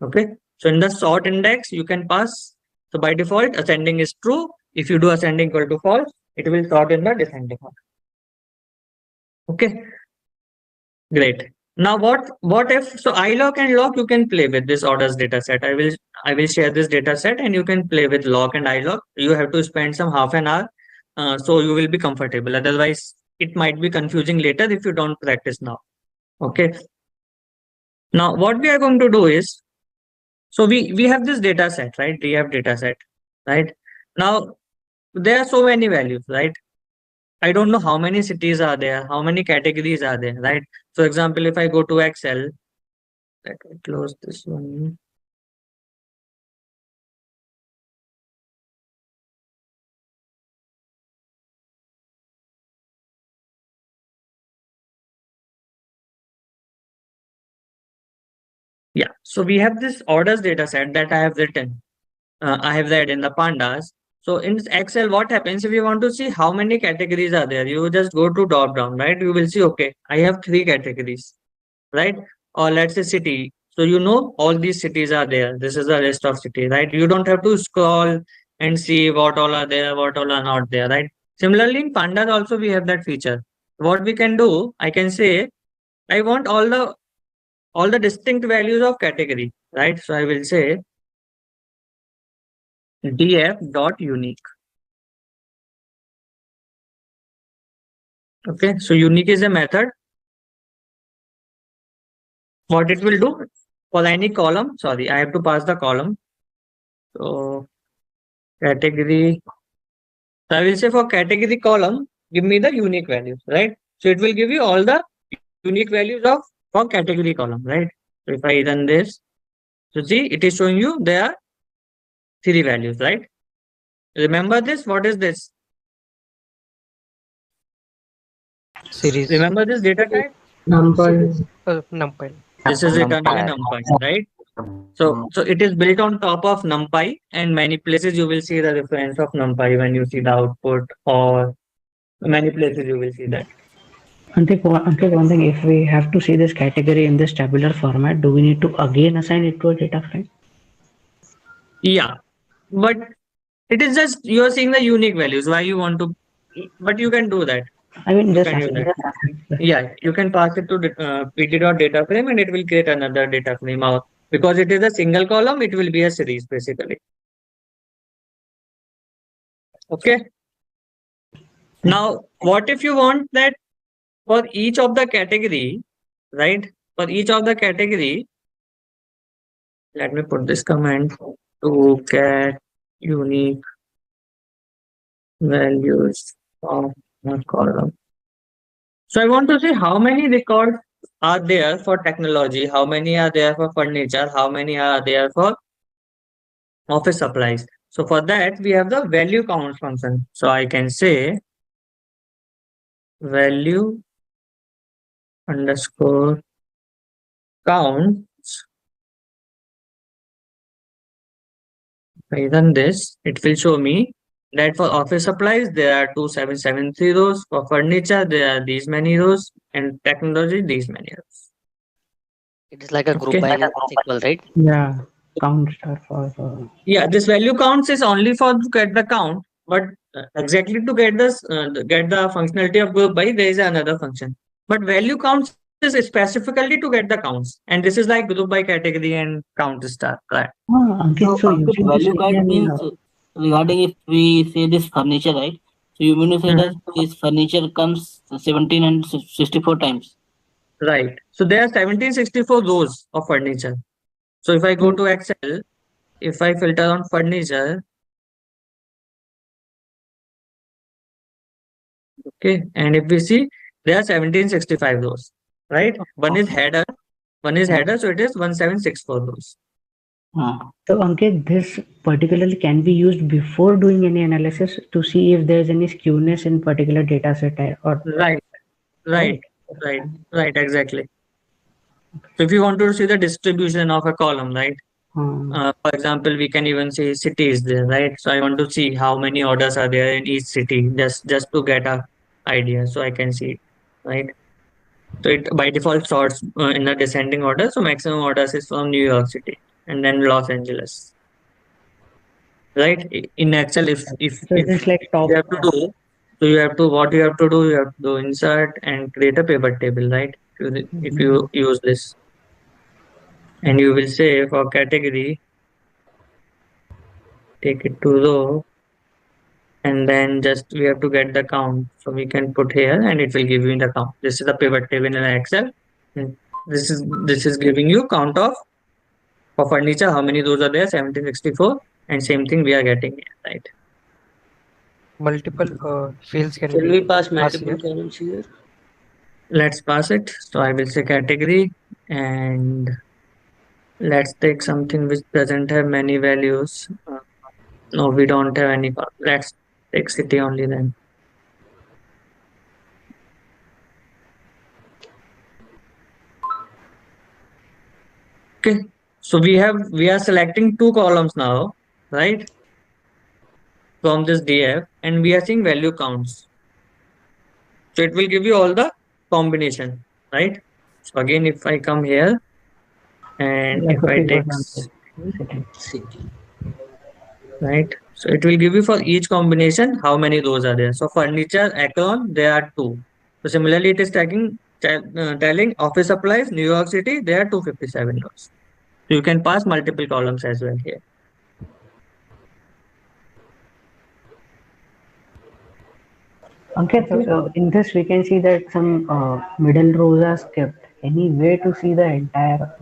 Okay. So in the sort index, you can pass. So by default, ascending is true. If you do ascending equal to false, it will sort in the descending order. Okay. Great. Now what if so ilog and log you can play with this orders data set. I will share this data set and you can play with log and ilog. You have to spend some half an hour so you will be comfortable. Otherwise, it might be confusing later if you don't practice now. Okay. Now what we are going to do is so we have this data set, right? We have data set, right? Now there are so many values, right? I don't know how many cities are there, how many categories are there, right? For example, if I go to Excel, let me close this one. Yeah, so we have this orders data set that I have written. I have read in the pandas. So in Excel, what happens if you want to see how many categories are there? You just go to drop down, right? You will see, okay, I have 3 categories, right? Or let's say city. So you know all these cities are there. This is the list of cities, right? You don't have to scroll and see what all are there, what all are not there, right? Similarly, in pandas also we have that feature. What we can do, I can say, I want all the distinct values of category, right? So I will say df dot unique. Okay, so unique is a method. What it will do for any column, sorry, I have to pass the column. So category. So I will say for category column, give me the unique values, right? So it will give you all the unique values of for category column, right? So if I run this, so see, it is showing you there are 3 values, right? Remember this? What is this? Series. Remember this data type? Numpy. NumPy. This is returning a NumPy, right? So it is built on top of NumPy, and many places you will see the reference of NumPy when you see the output, or many places you will see that. Ankit, one thing, if we have to see this category in this tabular format, do we need to again assign it to a data frame? Yeah, but it is just you are seeing the unique values. Why you want to? But you can do that. I mean, You just can do asking. that. Yeah, you can pass it to pt.data frame and it will create another data frame out. Because it is a single column, it will be a series basically. Okay. Now, what if you want that for each of the category, right? For each of the category, let me put this command to get unique values of the column. So I want to see how many records are there for technology, how many are there for furniture, how many are there for office supplies. So for that, we have the value count function. So I can say value underscore count. If I run this, it will show me that for office supplies, there are 2773 rows. For furniture, there are these many rows. And technology, these many rows. It is like a group Okay. by in SQL, right? Yeah, counts are for Yeah, this value counts is only for to get the count, but exactly to get this get the functionality of group by, there is another function. But value counts is specifically to get the counts, and this is like group by category and count star. Right. Ankit, So so Ankit, using this value we guide can means regarding if we say this furniture, right? So you mean to say that Mhm. this furniture comes 1764 times. Right. So there are 1764 rows of furniture. So if I go to Excel, if I filter on furniture, okay, and if we see, there are 1765 rows, right? One is header, so it is 1764 rows. so Ankit, this particularly can be used before doing any analysis to see if there is any skewness in particular data set or Right, right, right. right, right, exactly. So if you want to see the distribution of a column, right? For example, we can even say cities there, right? So I want to see how many orders are there in each city, just to get a idea, so I can see, right? So it by default sorts in a descending order. So maximum orders is from New York City and then Los Angeles, right? In Excel, So it is like if top. you have to do, so you have to what you have to do, you have to insert and create a pivot table, right? If you use this, and you will say for category, take it to row, and then just we have to get the count. So we can put here, and it will give you the count. This is a pivot table in Excel. And this is giving you count of for furniture, how many rows are there? 1764. And same thing we are getting here, right? Multiple fields can Shall be we pass passed here. multiple columns here? Let's pass it. So I will say category, and let's take something which doesn't have many values. No, we don't have any. Let's take city only then. Okay. So we are selecting two columns now, right? From this DF, and we are seeing value counts. So it will give you all the combination, right? So again, if I come here and Like if a I pivot take on city. City. right, so it will give you for each combination how many rows are there. So furniture, Akron, there are two. So similarly, it is telling office supplies, New York City, there are 257 rows. So you can pass multiple columns as well here. Okay, so in this we can see that some middle rows are skipped. Any way to see the entire,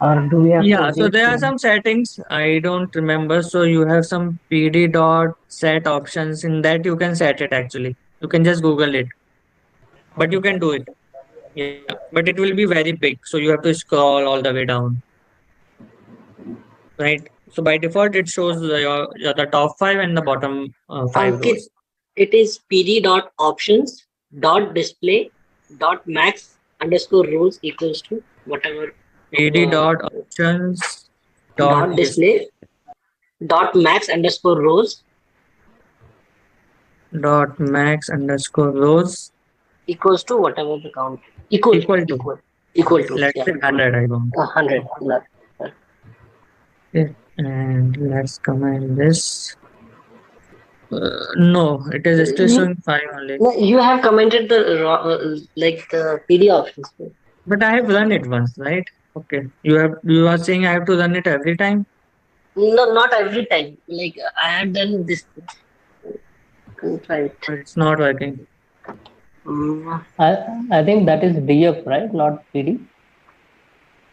or do we have to Yeah, so again there are change? some settings I don't remember. So you have some PD dot set options. In that you can set it actually. You can just Google it, but you can do it. Yeah, but it will be very big. So you have to scroll all the way down, right? So by default, it shows the top five and the bottom five Ankit, rows. it is pd dot options dot display dot max underscore rules equals to whatever PD uh, dot options dot dot display dot max underscore rows dot max underscore rows equals to whatever the count equal to equal to, equal to let's yeah say 100. I want. 100. Okay, and let's comment this. No, it is still You, showing five only. no, you have commented the like the PD options. But I have run it once, right? Okay. You are saying I have to run it every time? No, not every time. Like I have done this. Try it. But it's not working. I think that is DF, right? Not PD.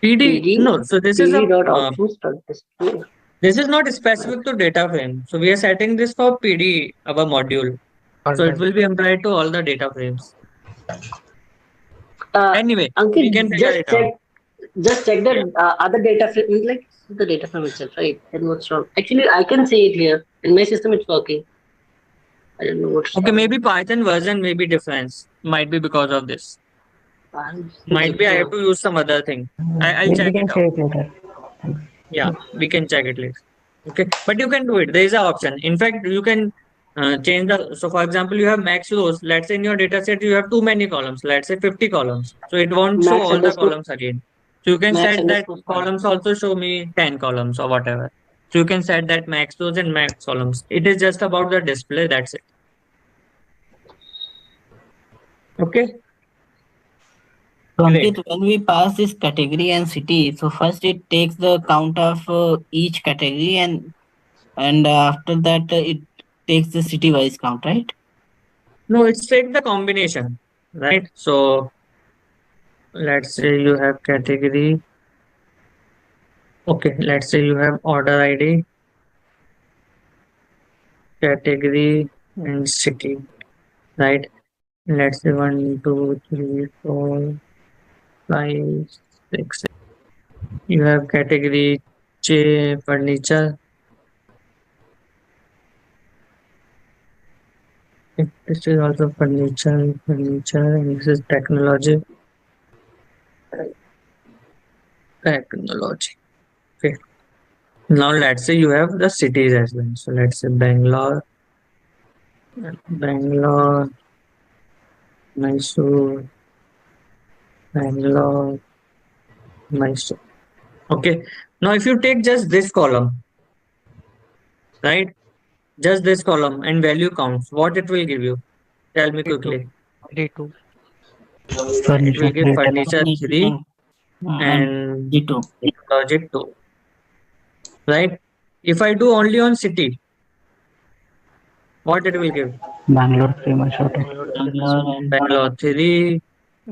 PD, PD no. So this is PD a dot options dot display. this is not specific to data frame. So we are setting this for PD, our module. All So it time. will be applied to all the data frames. Uh, Anyway, we can Ankit, figure it out. just check Yeah. the other data frame, like the data frame itself, right? And what's wrong? Actually, I can see it here in my system. It's working. I don't know what's Okay, wrong. maybe Python version may be difference. Might be because of this. Might be I have to use some other thing. I'll We check can it say out. it later. Thanks. Yeah, we can check it later. Okay, but you can do it. There is an option. In fact, you can change the. So, for example, you have max rows. Let's say in your data set you have too many columns. Let's say 50 columns. So it won't show Max all the underscore columns again. So you can Max set that underscore columns also show me 10 columns or whatever. So you can set that max rows and max columns. It is just about the display. That's it. Okay. So Great. Ankit, when we pass this category and city, so first it takes the count of each category, and after that it takes the city wise count, right? No, it's take the combination, right? So let's say you have category. Okay, let's say you have order ID, category, and city, right? Let's say 1, 2, 3, 4, 5, 6. You have category furniture. This is also furniture, and this is technology. Technology. Okay. Now let's say you have the cities as well. So let's say Bangalore, Mysore, Bangalore, Mysore. Okay. Now if you take just this column, right? Just this column and value counts, what it will give you? Tell me 32. quickly. 32. It will Furniture give 3. furniture 3 And and G2. technology 2, right? If I do only on city, what it will give? Bangalore 3, Mysore 2. Bangalore and Bangalore 3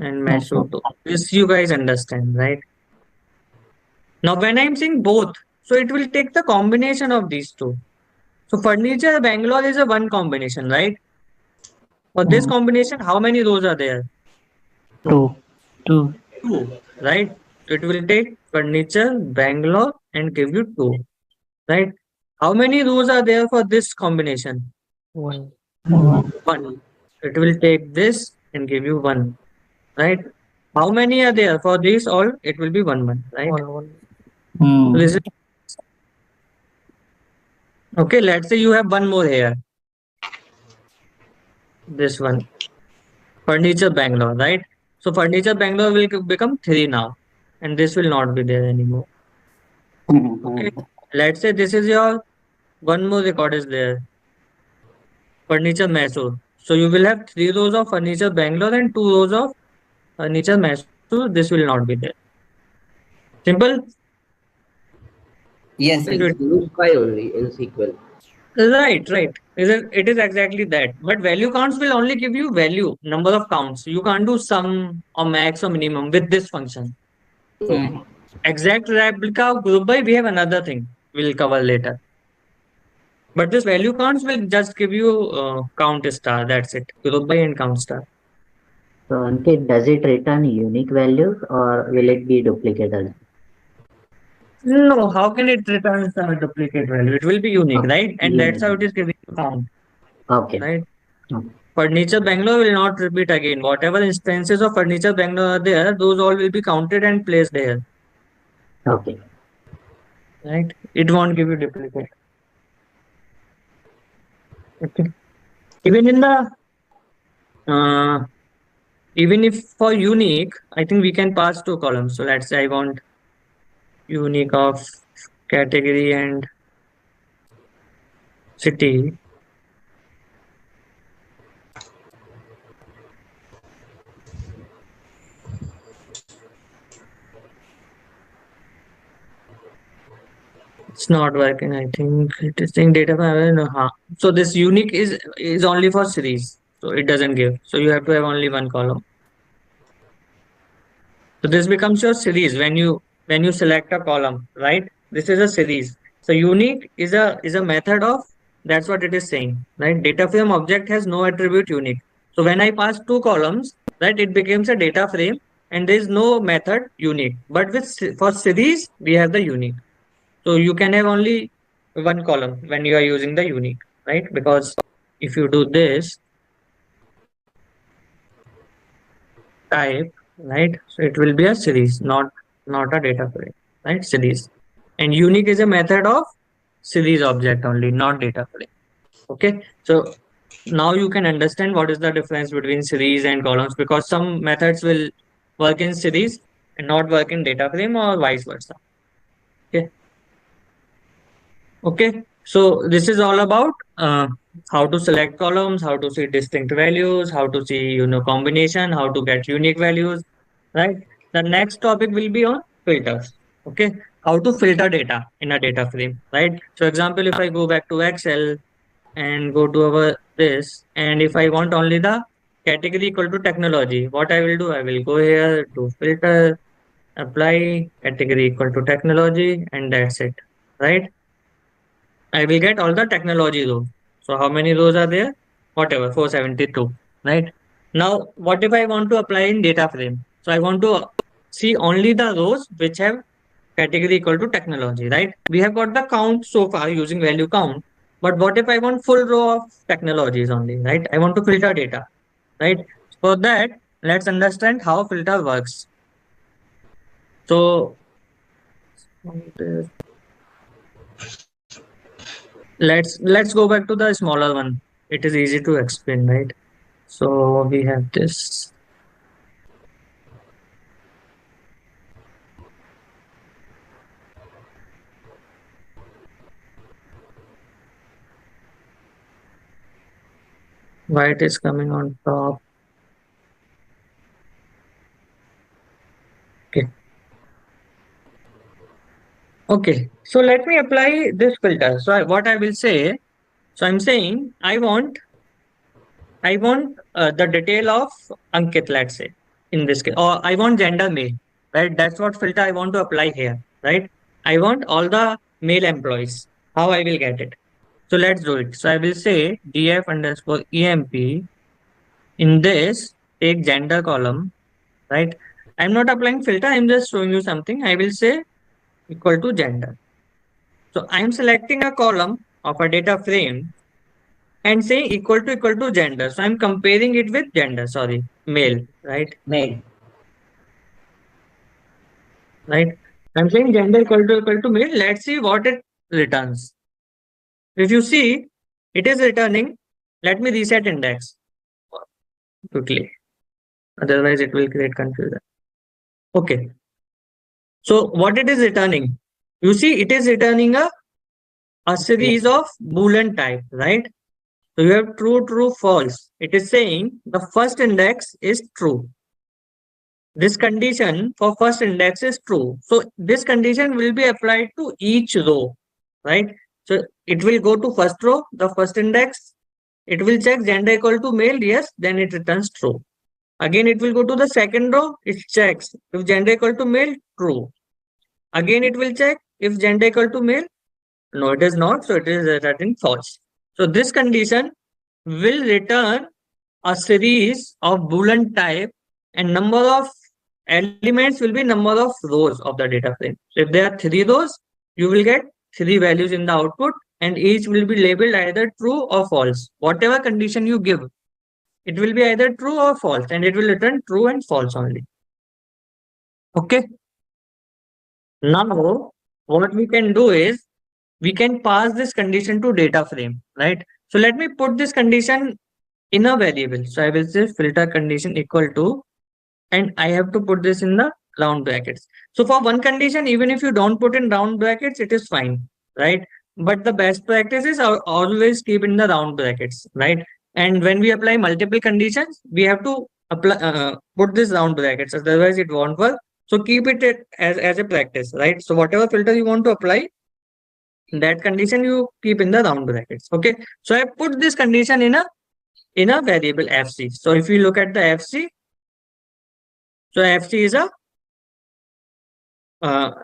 and Mysore Mysore. 2. This you guys understand, right? Now, when I'm saying both, so it will take the combination of these two. So, furniture Bangalore is a one combination, right? For this combination, how many rows are there? 2. 2. Two, right? So, it will take furniture Bangalore and give you 2, right? How many rows are there for this combination? 1. 1. It will take this and give you 1, right? How many are there for this all? It will be 1, right? 1. 1. So this Hmm. is okay. Let's say you have one more here. This one, furniture Bangalore, right? So furniture Bangalore will become 3 now, and this will not be there anymore. Okay. Let's say this is your one more record is there. Furniture Mysore. So you will have 3 rows of furniture Bangalore and 2 rows of furniture Mysore. This will not be there. Simple. Yes, Very it's good. unify only in SQL. Right. It is exactly that. But value counts will only give you value, number of counts. You can't do sum or max or minimum with this function. Okay. Exact replica of group by, we have another thing we'll cover later. But this value counts will just give you count star. That's it. Group by and count star. So Ankit, does it return unique values or will it be duplicated? No, how can it return a duplicate value? It will be unique, Oh, right? And that's unique. how it is giving you count, Okay. right? Okay. Furniture Bangalore will not repeat again. Whatever instances of furniture Bangalore are there, those all will be counted and placed there, Okay. right? It won't give you duplicate. Okay. Even in the uh, even if for unique, I think we can pass 2 columns. So let's say I want unique of category and city. It's not working. I think it is saying data. No, so this unique is only for series. So it doesn't give. So you have to have only one column. So this becomes your series when you select a column, right? This is a series. So unique is a method of, that's what it is saying, right? Data frame object has no attribute unique. So when I pass 2 columns, right, it becomes a data frame and there is no method unique. But for series we have the unique. So you can have only one column when you are using the unique, right? Because if you do this type, right? So it will be a series, not a data frame, right? Series. And unique is a method of series object only, not data frame. Okay. So now you can understand what is the difference between series and columns, because some methods will work in series and not work in data frame or vice versa. Okay. Okay. So this is all about how to select columns, how to see distinct values, how to see combination, how to get unique values, right? The next topic will be on filters. Okay, how to filter data in a data frame, right? So example, if I go back to Excel and go to our this, and if I want only the category equal to technology, what I will do, I will go here to filter, apply category equal to technology, and that's it, right? I will get all the technology rows. So how many rows are there? Whatever, 472, right? Now, what if I want to apply in data frame? So I want to see only the rows which have category equal to technology, right? We have got the count so far using value count. But what if I want full row of technologies only, right? I want to filter data, right? For that, let's understand how filter works. So let's go back to the smaller one. It is easy to explain, right? So we have this. Why it is coming on top? Okay. Okay. So let me apply this filter. So what I will say. So I'm saying I want the detail of Ankit, let's say, in this case, or I want gender male, right? That's what filter I want to apply here, right? I want all the male employees. How I will get it? So let's do it. So I will say df underscore emp in this take gender column, right? I'm not applying filter. I'm just showing you something. I will say equal to gender. So I'm selecting a column of a data frame and saying equal to gender. So I'm comparing it with gender, sorry, male, right? Male. Right. I'm saying gender equal to male. Let's see what it returns. If you see, it is returning. Let me reset index quickly. Otherwise, it will create confusion. Okay. So what it is returning? You see, it is returning a series of Boolean type, right? So you have true, true, false. It is saying the first index is true. This condition for first index is true. So this condition will be applied to each row, right? So it will go to first row, the first index. It will check gender equal to male, yes, then it returns true. Again, it will go to the second row, it checks if gender equal to male, true. Again, it will check if gender equal to male, no, it is not, so it is returning false. So this condition will return a series of Boolean type and number of elements will be number of rows of the data frame. So if there are 3 rows, you will get 3 values in the output and each will be labeled either true or false. Whatever condition you give, it will be either true or false and it will return true and false only. Okay. Now, what we can do is we can pass this condition to data frame, right? So let me put this condition in a variable. So I will say filter condition equal to, and I have to put this in the round brackets. So for one condition, even if you don't put in round brackets, it is fine, right? But the best practice is always keep in the round brackets, right? And when we apply multiple conditions, we have to apply put this round brackets, otherwise it won't work. So keep it as a practice, right? So whatever filter you want to apply, in that condition you keep in the round brackets. Okay. So I put this condition in a variable fc. So if you look at the fc, so fc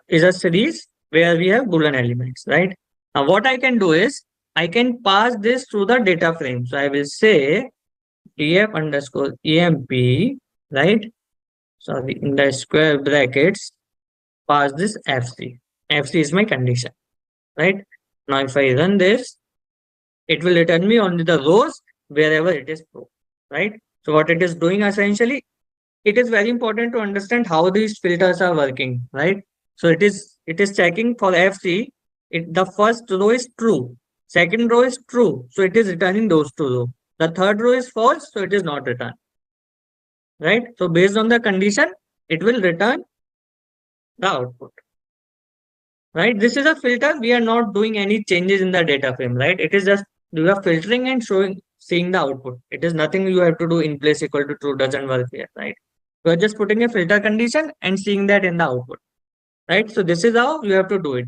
is a series where we have Boolean elements, right? Now what I can do is I can pass this through the data frame. So I will say df underscore emp, right? Sorry, in the square brackets, pass this fc. Fc is my condition, right? Now if I run this, it will return me only the rows wherever it is true, right? So what it is doing essentially, it is very important to understand how these filters are working, right? So it is checking for FC. The first row is true, second row is true, so it is returning those two rows. The third row is false, so it is not returned, right? So based on the condition, it will return the output. Right? This is a filter. We are not doing any changes in the data frame, right? It is just you are filtering and seeing the output. It is nothing you have to do in place equal to true doesn't work here, right? You are just putting a filter condition and seeing that in the output, right? So this is how you have to do it.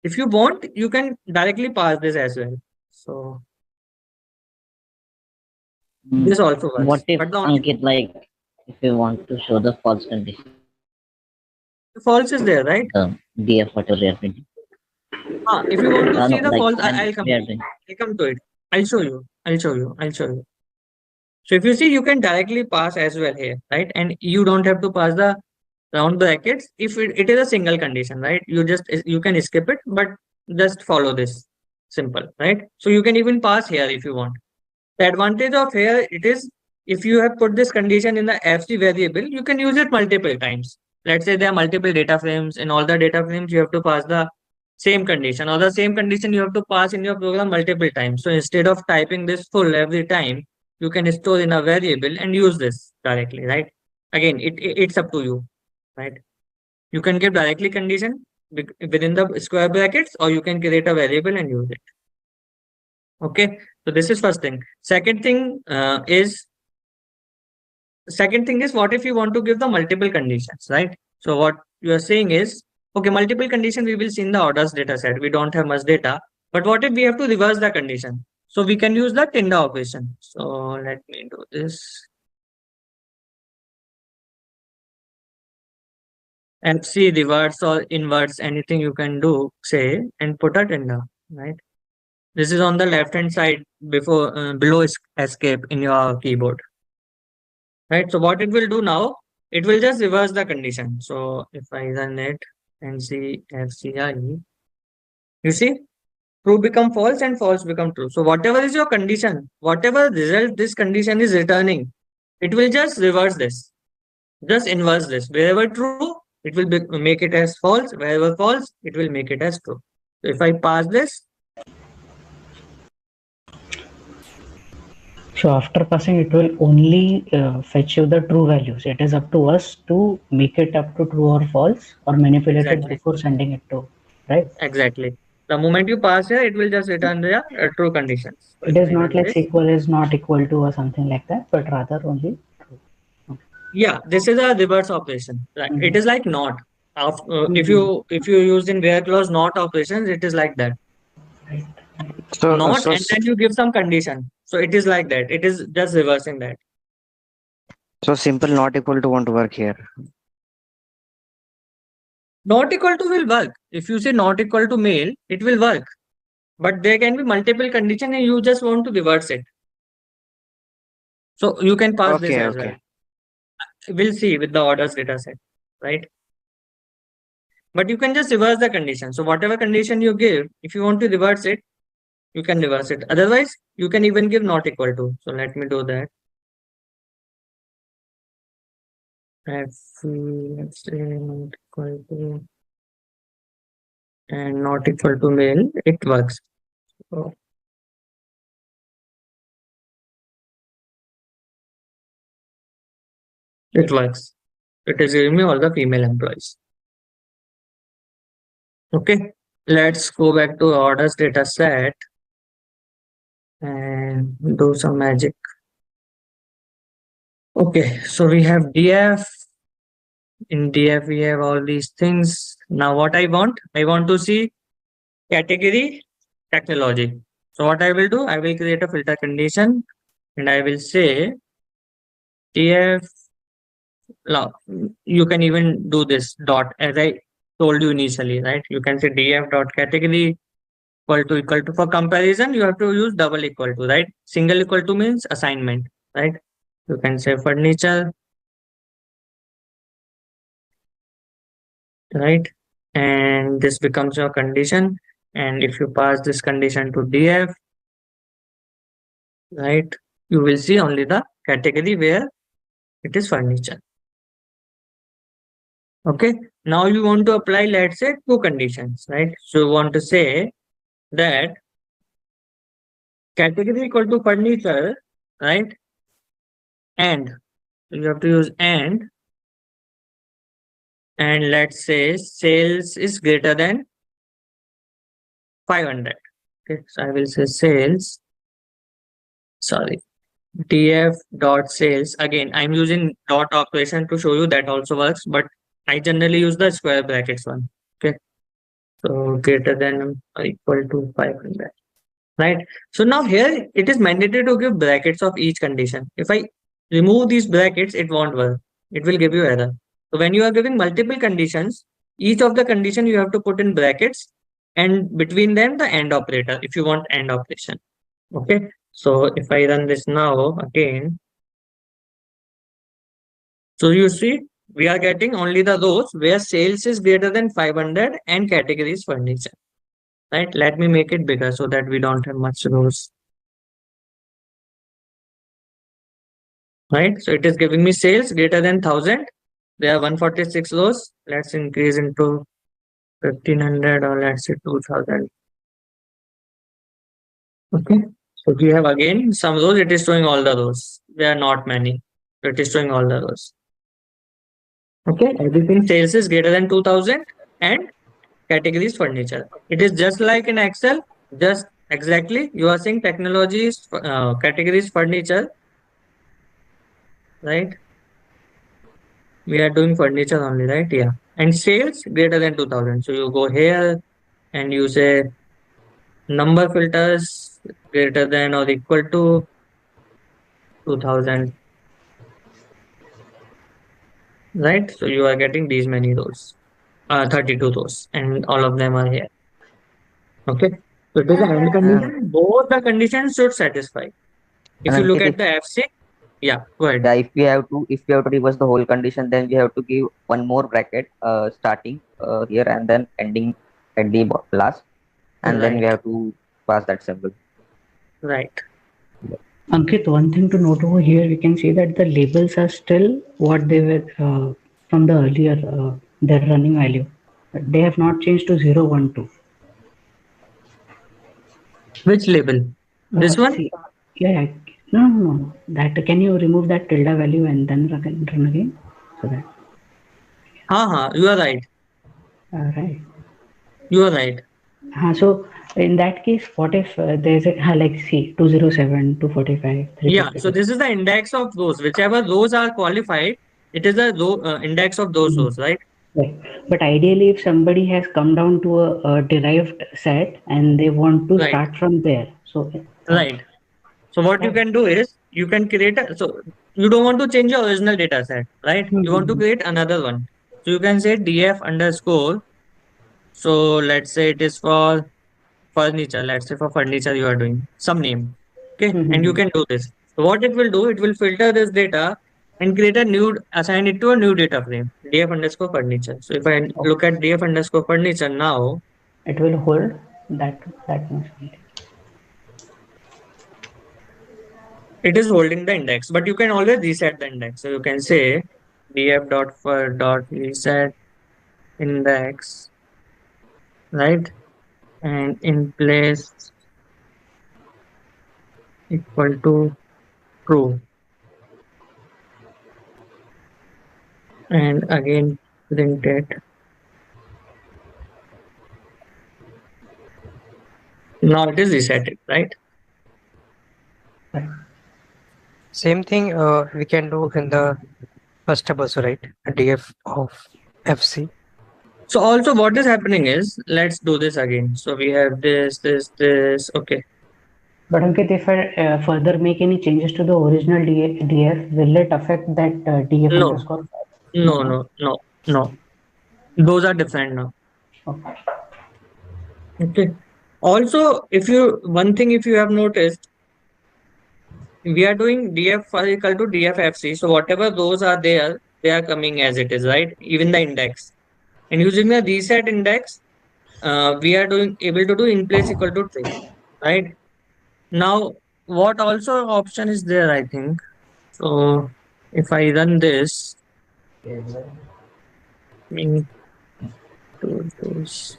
If you want, you can directly pass this as well. So this also What works. if But the only Ankit, like, if you want to show the false condition, false is there, right? the DF whatever we are printing? If you want to No, see the like false, when I'll come. we are doing. I'll come to it. I'll show you. I'll show you. I'll show you. So if you see, you can directly pass as well here, right? And you don't have to pass the round brackets if it is a single condition, right? You can skip it, but just follow this simple, right? So you can even pass here if you want. The advantage of here it is if you have put this condition in the fc variable, you can use it multiple times. Let's say there are multiple data frames. In all the data frames, you have to pass the same condition, or the same condition you have to pass in your program multiple times. So instead of typing this full every time, you can store in a variable and use this directly, right? Again, it's up to you, right? You can give directly condition within the square brackets, or you can create a variable and use it. Okay, so this is first thing. Second thing is what if you want to give the multiple conditions, right? So what you are saying is, okay, multiple condition we will see in the orders data set. We don't have much data, but what if we have to reverse the condition? So we can use the Tinder operation. So let me do this. FC reverse or inverse, anything you can do, say, and put a Tinder, right? This is on the left hand side below escape in your keyboard. Right. So what it will do now, it will just reverse the condition. So if I run it and see FCI, you see, true become false and false become true. So whatever is your condition, whatever result this condition is returning, it will just reverse this, just inverse this. Wherever true, it will make it as false. Wherever false, it will make it as true. So if I pass this, So after passing, it will only fetch you the true values. It is up to us to make it up to true or false, or manipulate it exactly, before sending it to, right? exactly. The moment you pass here, it will just return the true conditions. So It if is I not run like this, SQL is not equal to or something like that, but rather only true. yeah, this is a reverse operation. Right? It Mhm. is like not. If Mhm. you use in where clause not operations, it is like that. So, Not, and then you give some condition. So it is like that. It is just reversing that. so simple not equal to won't work here. Not equal to will work. If you say not equal to male, it will work. But there can be multiple condition and you just want to reverse it. So you can pass this Okay, as well. okay. We'll see with the orders data set, right? But you can just reverse the condition. So whatever condition you give, if you want to reverse it, you can reverse it. Otherwise, you can even give not equal to. So let me do that. Let's say not equal to and not equal to male, it works. So it works. It is giving me all the female employees. Okay, let's go back to orders data set and do some magic. Okay, so we have DF. In DF, we have all these things. Now, what I want to see category technology. So, what I will do, I will create a filter condition and I will say DF. Now, you can even do this dot as I told you initially, right? You can say DF dot category equal to for comparison, you have to use double equal to, right? Single equal to means assignment, right? You can say furniture, right? And this becomes your condition. And if you pass this condition to DF, right, you will see only the category where it is furniture. Okay. Now you want to apply, let's say, two conditions, right? So you want to say that category equal to furniture, right? And you have to use and and let's say sales is greater than 500. Okay, so I will say sales, sorry, df dot sales. Again, I'm using dot operation to show you that also works, but I generally use the square brackets one. Okay, so greater than or equal to 500. Right. So now here it is mandatory to give brackets of each condition. If I remove these brackets, it won't work. It will give you error. So when you are giving multiple conditions, each of the condition you have to put in brackets and between them the AND operator if you want AND operation. Okay. So if I run this now again, so you see we are getting only the rows where sales is greater than 500 and category is furniture. Right. Let me make it bigger so that we don't have much rows. Right. So it is giving me sales greater than 1000. There are 146 rows. Let's increase into 1500 or let's say 2000. Okay. So we have again some rows. It is showing all the rows. There are not many. So it is showing all the rows. Okay. Everything sales is greater than 2000 and categories furniture. It is just like in Excel. Just exactly you are saying technologies categories furniture. Right. We are doing furniture only, right? Yeah. And sales greater than 2000. So you go here and you say number filters greater than or equal to 2000. Right? So you are getting these many rows, 32 rows, and all of them are here. Okay. So it is a AND condition. Both the conditions should satisfy. If And you look Ankit, at the FC, yeah, go ahead. yeah, if we have to reverse the whole condition, then we have to give one more bracket, starting here and then ending at the last, and then we Right. have to pass that symbol. Right. Ankit, one thing to note over here, we can see that the labels are still what they were from the earlier, their running value. They have not changed to 0, 1, 2. Which label? This one? See, yeah. No. That can you remove that tilde value and then run again? So that. You are right. Right. You are right. So in that case, what if there's a like see 207, 245, Yeah, so 352? this is the index of those. Whichever rows are qualified, it is a row index of those rows, right? Right. But ideally, if somebody has come down to a derived set and they want to Right. start from there, so Right. So what you can do is you can create so you don't want to change your original data set, right? You want to create another one. So you can say df underscore. So let's say it is for furniture. Let's say for furniture you are doing some name. Okay. And you can do this. So what it will do, it will filter this data and create a new, assign it to a new data frame, df underscore furniture. So if I look at df underscore furniture now, it will hold that much. it is holding the index, but you can always reset the index. So you can say df dot for dot reset index, right? And in place equal to true. And again print it. Now it is resetted, right? Same thing we can do in the first step also, right? DF of FC. So also what is happening is, let's do this again. So we have this. Okay. But Ankit, if I further make any changes to the original DF, will it affect that DF No, underscore? no. Those are different now. Okay. Okay. Also, one thing if you have noticed, we are doing df equal to dffc. So whatever those are there, they are coming as it is, right? Even the index. And using the reset index, we are doing able to do in place equal to 3, right? Now, what also option is there, I think. So if I run this, me do this.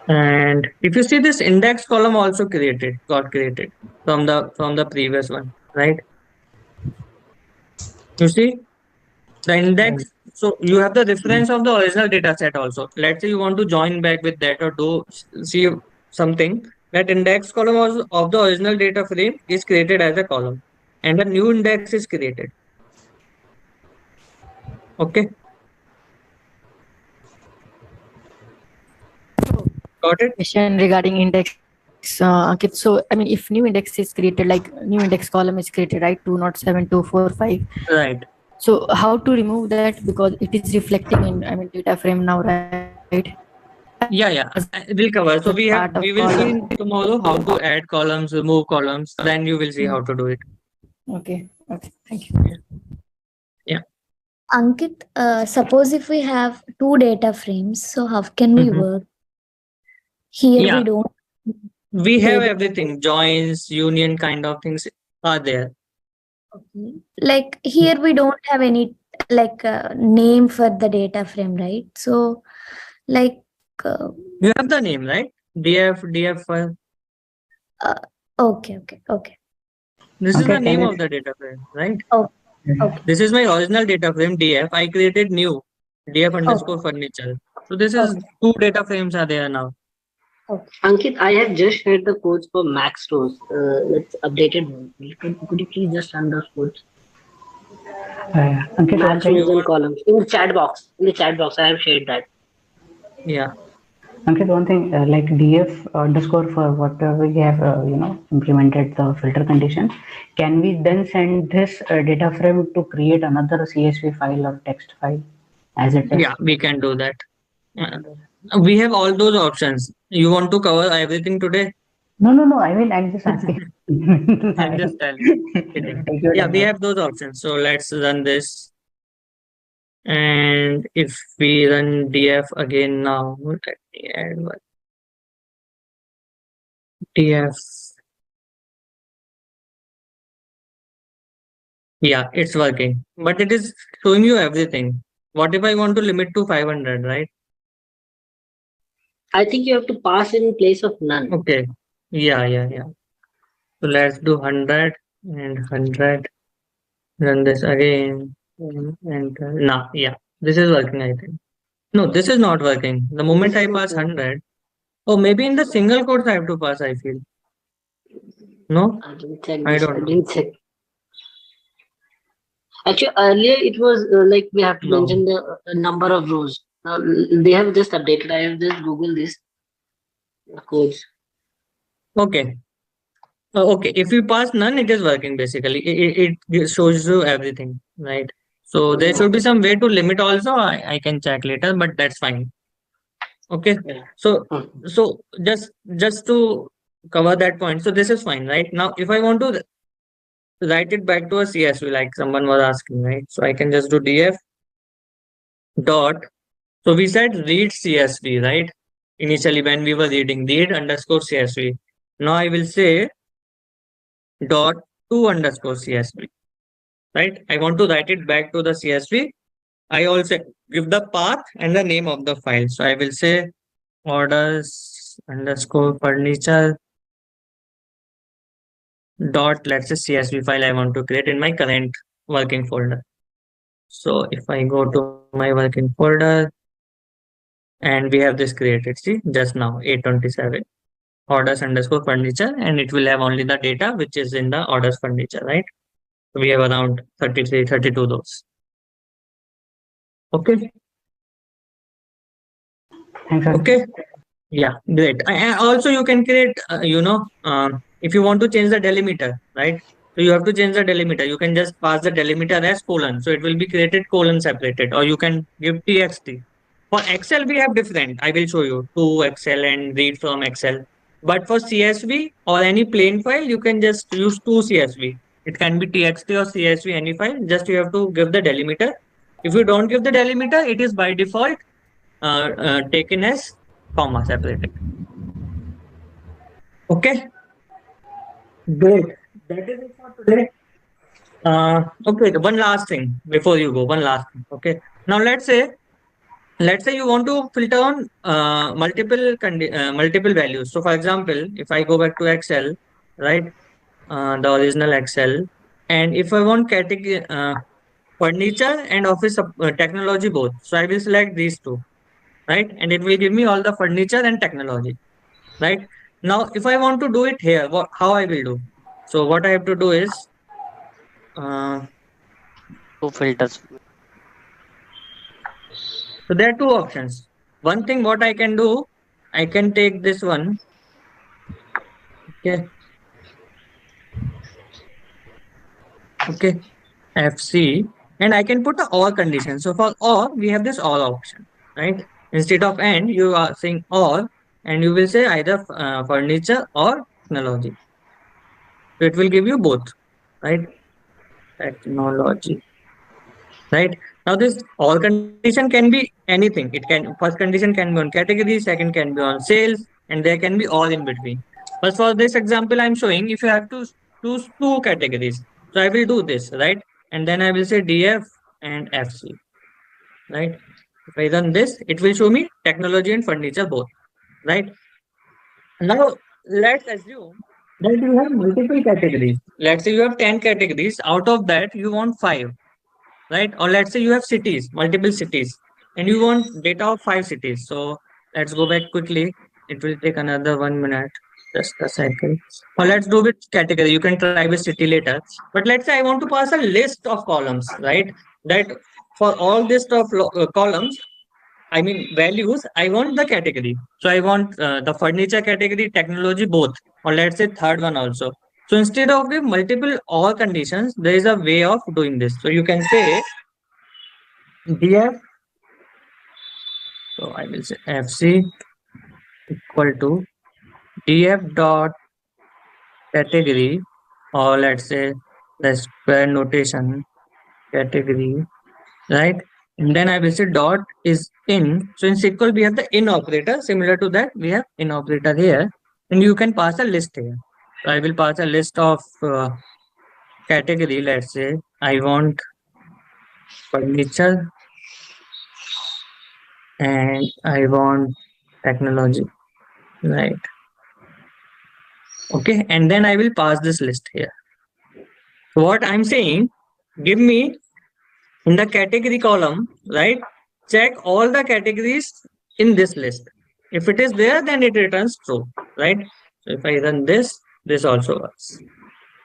And if you see this index column also got created from the previous one, right? You see? The index, so you have the reference of the original data set also. Let's say you want to join back with that or do see something. That index column of the original data frame is created as a column, and the new index is created. Okay, got it? Question regarding index, Ankit. So, I mean, if new index is created, like new index column is created, right? 207, 245. Right. So, how to remove that because it is reflecting in, I mean, data frame now, right? As a Yeah, part of we'll cover. So column. we will see in tomorrow how to add columns, remove columns. Then you will see how to do it. Okay. Okay. Thank you. Yeah. Ankit, suppose if we have two data frames, so how can we work? Here Yeah, we don't. we have table. everything. Joins, union kind of things are there. Like here we don't have any like name for the data frame, right? So like You have the name, right? DF file. okay. This is Okay, the can name you? of the data frame, right? Oh, okay. This is my original data frame DF. I created new DF underscore furniture. So this is two data frames are there now. Ankit, I have just shared the codes for Max stores. Let's update it. Could you please just run those codes? Ankit, one Max thing. rows and columns in the chat box. In the chat box, I have shared that. Yeah. Ankit, one thing, like df underscore for whatever we have, implemented the filter condition. Can we then send this data frame to create another CSV file or text file as a test? Yeah, we can do that. We have all those options. You want to cover everything today? No. I mean, I'm just asking. I'm just kidding. Yeah, we have those options. So let's run this. And if we run df again now, let me add one. df. Yeah, it's working, but it is showing you everything. What if I want to limit to 500, right? I think you have to pass in place of none. Okay. Yeah. So let's do 100 and 100. Run this again. And nah, yeah, this is working, I think. No, this is not working. The moment I pass 100, oh, maybe in the single quotes I have to pass, I feel. No? I didn't check I this. don't I know. didn't check. Actually, earlier it was like we have to No. mention the number of rows. Now they have just updated. I have just Googled this codes. Okay. Okay, if you pass none, it is working basically. It shows you everything, right? So there should be some way to limit also. I can check later, but that's fine. Okay. So just to cover that point. So this is fine, right? Now if I want to write it back to a CSV like someone was asking, right? So I can just do df dot. So we said read CSV, right? Initially when we were reading read underscore CSV. Now I will say dot to underscore CSV, right? I want to write it back to the CSV. I also give the path and the name of the file. So I will say orders underscore furniture dot, let's say CSV file I want to create in my current working folder. So if I go to my working folder and we have this created, see just now 827 orders underscore furniture, and it will have only the data which is in the orders furniture, right? We have around 33, 32 those. Okay. Okay. Yeah, great. And also you can create, if you want to change the delimiter, right? So you have to change the delimiter. You can just pass the delimiter as colon. So it will be created colon separated, or you can give txt. For Excel, we have different. I will show you to Excel and read from Excel. But for CSV or any plain file, you can just use to CSV. It can be txt or CSV, any file. Just you have to give the delimiter. If you don't give the delimiter, it is by default taken as comma separated. Okay, great. That is it for today. Okay, one last thing before you go. One last thing. Okay. Now let's say you want to filter on multiple values. So for example, if I go back to Excel, right, the original Excel, and if I want category, furniture and office technology both. So I will select these two, right? And it will give me all the furniture and technology, right? Now, if I want to do it here, how I will do? So what I have to do is, uh, Two filters. so there are two options. One thing what I can do, I can take this one, okay, okay, FC, and I can put a or condition. So for or, we have this all option, right? Instead of and, you are saying or, and you will say either furniture or technology. So it will give you both, right? Technology, right? Now this all condition can be anything. It can, first condition can be on category, second can be on sales, and there can be all in between. But for this example I'm showing, if you have to choose two categories, so I will do this, right? And then I will say DF and FC, right? If I run this, it will show me technology and furniture both, right? Now let's assume that you have multiple categories. Let's say you have 10 categories. Out of that, you want five, right? Or let's say you have cities, multiple cities, and you want data of five cities. So let's go back quickly. It will take another 1 minute, just a second. Or let's do with category. You can try with city later. But let's say I want to pass a list of columns, right? That for all list of columns, I mean values, I want the category. So I want the furniture category, technology both, or let's say third one also. So instead of the multiple or conditions, there is a way of doing this. So you can say df, so I will say fc equal to df dot category, or let's say the square notation category, right? And then I will say dot is in. So in SQL, we have the in operator. Similar to that, we have in operator here. And you can pass a list here. So I will pass a list of category. Let's say I want furniture and I want technology, right? Okay. And then I will pass this list here. So what I'm saying, give me in the category column, right? Check all the categories in this list. If it is there, then it returns true, right? So if I run this, this also works,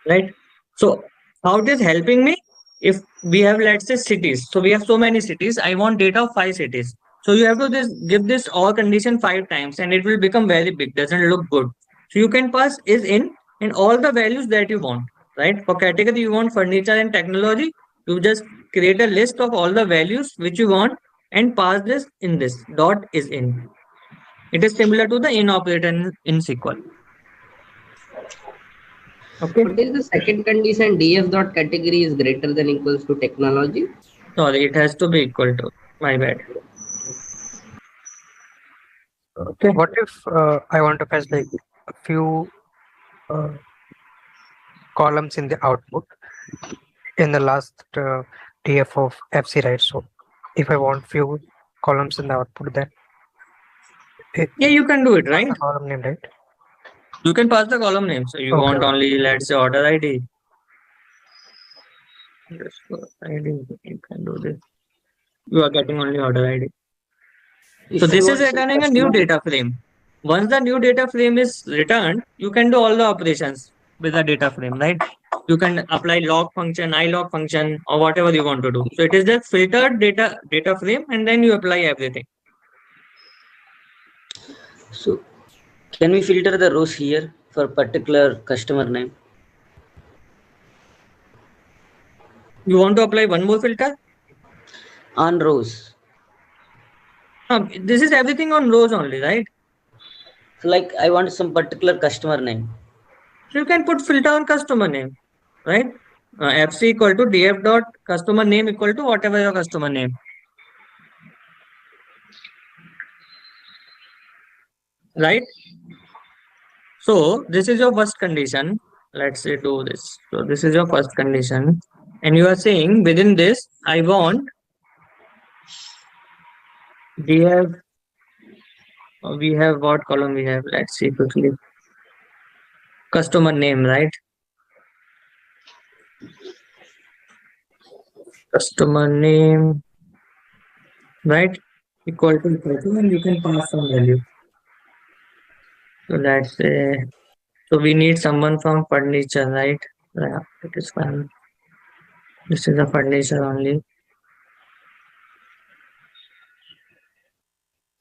right? So how it is helping me? If we have, let's say, cities, so we have so many cities, I want data of five cities. So you have to give this all condition five times and it will become very big, doesn't look good. So you can pass is in and all the values that you want, right? For category, you want furniture and technology, you just create a list of all the values which you want and pass this in this dot is in. It is similar to the in operator in SQL. Okay. What is the second condition? DF dot category is greater than equals to technology. Sorry, it has to be equal to. My bad. Okay. What if I want to fetch like a few uh, columns in the output in the last DF of FC, right? So if I want few columns in the output, then yeah, you can do it, right? Column name, right? You can pass the column name. So you Okay, want okay. only, let's say, order ID. Just for ID, you can do this. You are getting only order ID. So If you this is want some returning a new customer, data frame. Once the new data frame is returned, you can do all the operations with the data frame, right? You can apply log function, ilog function, or whatever you want to do. So it is just filtered data frame, and then you apply everything. so can we filter the rows here for particular customer name? You want to apply one more filter? On rows. This is everything on rows only, right? So like I want some particular customer name. So you can put filter on customer name, right? FC equal to df dot customer name equal to whatever your customer name. Right? So this is your first condition. Let's say do this. So this is your first condition. And you are saying within this, I want df, we have what column we have? Let's see quickly. Customer name, right? customer name, right? Equal to, and you can pass some value. So let's say, so we need someone from furniture, right? Yeah, it is fine. This is a furniture only.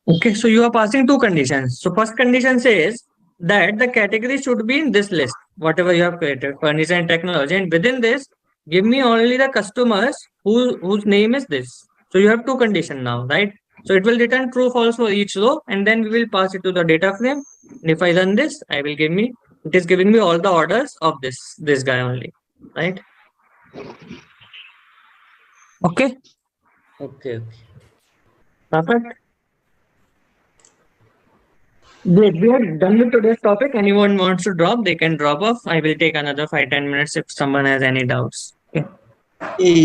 Okay, so you are passing two conditions. So first condition says that the category should be in this list, whatever you have created, furniture and technology. And within this, give me only the customers whose name is this. So you have two conditions now, right? So it will return true false for each row, and then we will pass it to the data frame. And if I run this, it is giving me all the orders of this guy only, right? Okay. Okay. Perfect. Great. We are done with today's topic. Anyone wants to drop, they can drop off. I will take another 5-10 minutes if someone has any doubts. Okay.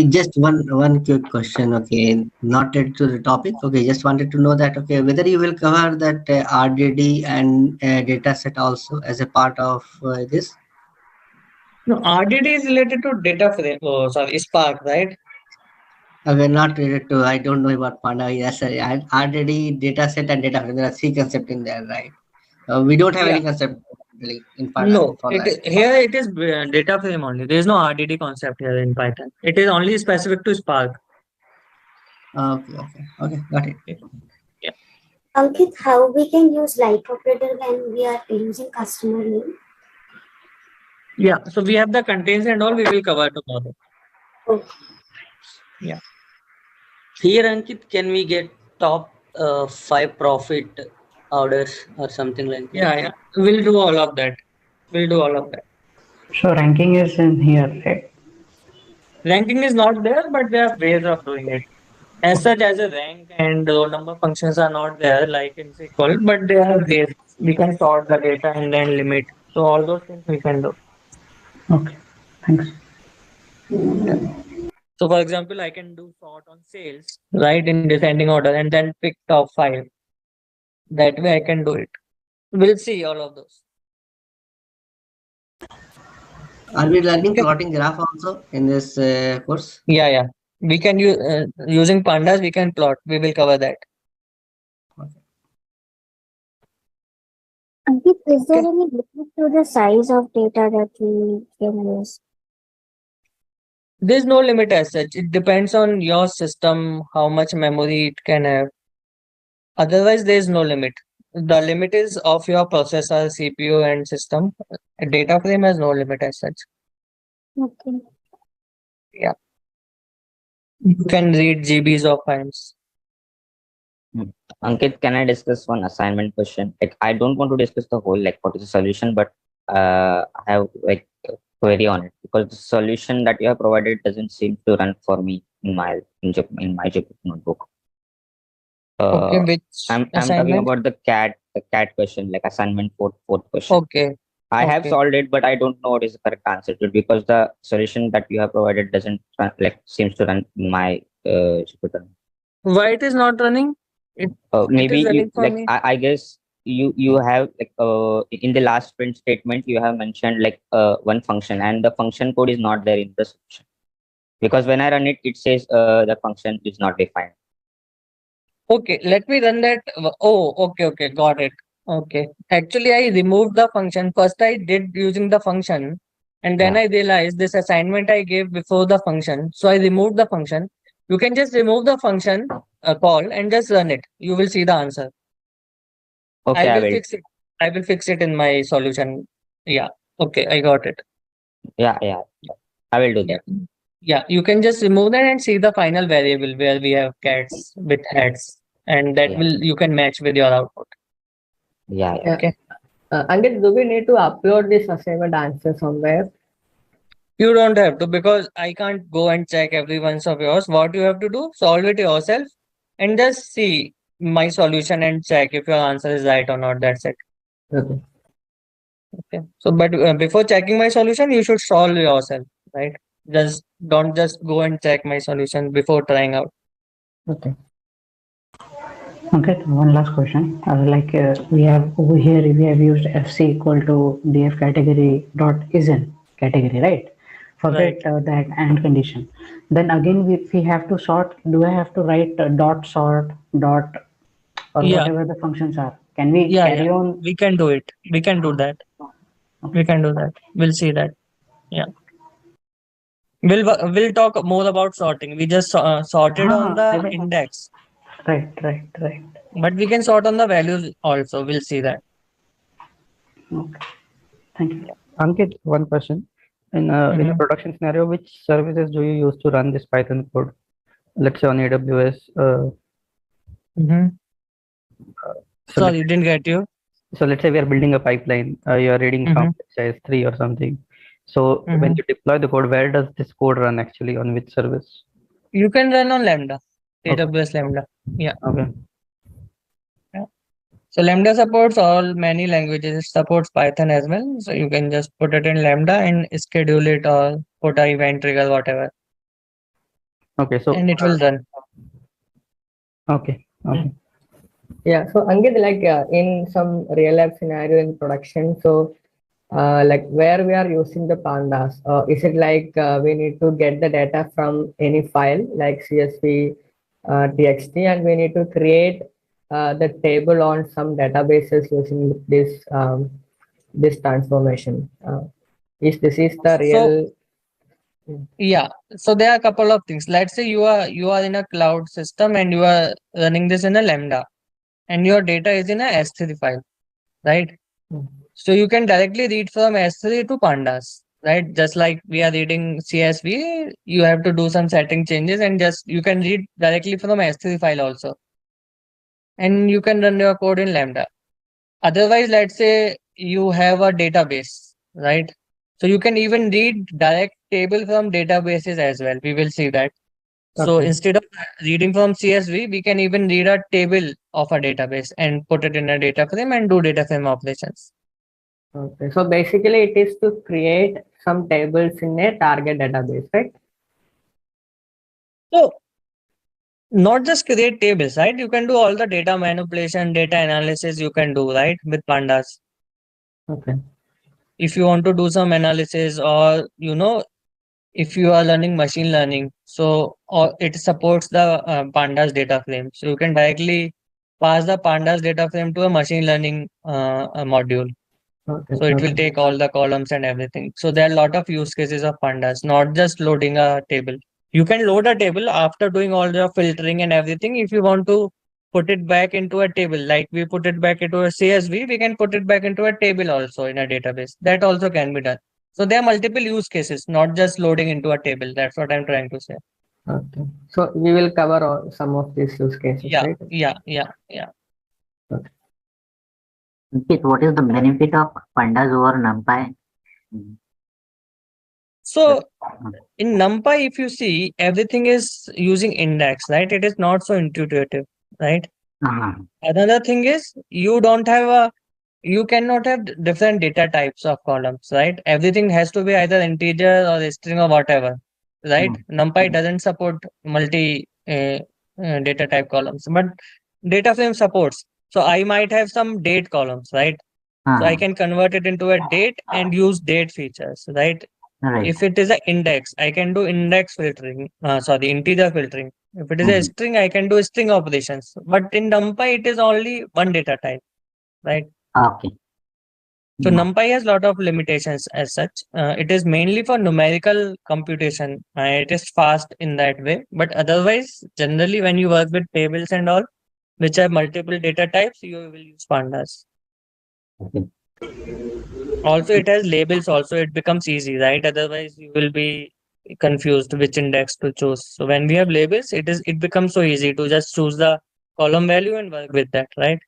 Just one quick question. Okay, not related to the topic. Okay, just wanted to know that. Okay, whether you will cover that RDD and data set also as a part of this. No, RDD is related to data frame. Oh, sorry, Spark, right? Okay, not related to. I don't know about Panda. Yes, RDD data set and data frame. There are three concepts in there, right? We don't have Yeah. any concept really in No, Panda for that. here it is data frame only. There is no RDD concept here in Python. It is only specific to Spark. Okay, got it. Yeah. Ankit, how we can use like operator when we are using customer name? Yeah, so we have the contains and all we will cover tomorrow. Okay. Yeah. Here, Ankit, can we get top 5 profit orders or something like that? Yeah. We'll do all of that. So ranking is in here, right? Ranking is not there, but there are ways of doing it. As such, as a rank and row number functions are not there like in SQL, but there are ways. We can sort the data and then limit. So all those things we can do. Okay, thanks. Yeah. So for example, I can do sort on sales, right, in descending order and then pick top 5. That way I can do it. We'll see all of those. Are we learning plotting graph also in this course? Yeah. We can use using pandas. We can plot. We will cover that. Ankit, is there any limit to the size of data that we can use? There's no limit as such. It depends on your system, how much memory it can have. Otherwise, there is no limit. The limit is of your processor, CPU, and system. A data frame has no limit as such. Okay. Yeah. You can read GBs of files. Ankit, can I discuss one assignment question? Like, I don't want to discuss the whole, like, what is the solution, but I have like a query on it because the solution that you have provided doesn't seem to run for me in my Jupyter notebook. Okay, which I'm talking assignment? about the cat question, like assignment fourth question. Okay. I have Okay. solved it, but I don't know what is the correct answer to it because the solution that you have provided doesn't run, like seems to run in my Jupyter. Why it is not running? It Maybe is you running for like me. I guess you have like in the last print statement you have mentioned like one function and the function code is not there in the solution because when I run it it says the function is not defined. Okay, let me run that. Oh, okay, got it. Okay. Actually, I removed the function. First, I did using the function, and then I realized this assignment I gave before the function. So I removed the function. You can just remove the function call and just run it. You will see the answer. Okay, I will fix it. I will fix it in my solution. Yeah. Okay, I got it. Yeah. I will do that. Yeah, you can just remove that and see the final variable where we have cats with heads, and that will you can match with your output. Yeah. Okay. Ankit, do we need to upload this assignment answer somewhere? You don't have to because I can't go and check every once of yours. What you have to do, solve it yourself and just see my solution and check if your answer is right or not. That's it. Okay. Okay. So, but before checking my solution, you should solve yourself, right? Don't just go and check my solution before trying out. Okay. Okay, one last question. We have over here we have used fc equal to df category dot isIn category, right? forget that and condition. Then again, if we have to sort, do I have to write dot sort, dot, or Yeah. whatever the functions are? Can we Yeah, carry yeah. on? We can do it. We can do that. We can do that. We'll see that. Yeah. We'll talk more about sorting. We just sorted on I the mean, index, right. but we can sort on the values also. We'll see that. Okay. Thank you. Ankit, one question. In a production scenario, which services do you use to run this Python code? Let's say on AWS. Sorry, didn't get you. So let's say we are building a pipeline. You are reading from size 3 or something. So when you deploy the code, where does this code run actually, on which service? You can run on Lambda, Okay. AWS Lambda. Yeah. Okay. Yeah. So Lambda supports all many languages. It supports Python as well. So you can just put it in Lambda and schedule it or put a event trigger, whatever. Okay. So and it will run. Okay. Yeah, so Ankit, like in some real life scenario in production, so like where we are using the pandas, is it like we need to get the data from any file like CSV, TXT, and we need to create the table on some databases using this transformation? Is the real? Yeah, so there are a couple of things. Let's say you are in a cloud system and you are running this in a Lambda, and your data is in a S3 file, right? So you can directly read from S3 to pandas, right? Just like we are reading CSV, you have to do some setting changes and just you can read directly from S3 file also, and you can run your code in Lambda. Otherwise, let's say you have a database, right? So you can even read direct table from databases as well. We will see that. So Okay. instead of reading from CSV, we can even read a table of a database and put it in a data frame and do data frame operations. Okay, so basically it is to create some tables in a target database, right? So not just create tables, right? You can do all the data manipulation, data analysis you can do, right? With pandas. Okay. If you want to do some analysis or, if you are learning machine learning, so or it supports the pandas data frame. So you can directly pass the pandas data frame to a machine learning module. Okay. So it will take all the columns and everything. So there are a lot of use cases of pandas, not just loading a table. You can load a table after doing all the filtering and everything. If you want to put it back into a table, like we put it back into a CSV, we can put it back into a table also in a database. That also can be done. So there are multiple use cases, not just loading into a table. That's what I'm trying to say. Okay. So we will cover some of these use cases, Yeah, right? yeah. Okay. Ankit, what is the benefit of pandas over NumPy? So in NumPy, if you see, everything is using index, right? It is not so intuitive, right? Another thing is you cannot have different data types of columns, right? Everything has to be either integer or a string or whatever, right? NumPy doesn't support multi data type columns, but data frame supports. So I might have some date columns, right? So I can convert it into a date and use date features, right? If it is an index, I can do index filtering, integer filtering. If it is a string, I can do string operations. But in NumPy, it is only one data type, right? Okay. So NumPy has a lot of limitations as such. It is mainly for numerical computation. It is fast in that way. But otherwise, generally, when you work with tables and all, which have multiple data types, you will use pandas. Also, it has labels also. It becomes easy, right? Otherwise, you will be confused which index to choose. So when we have labels, it becomes so easy to just choose the column value and work with that, right?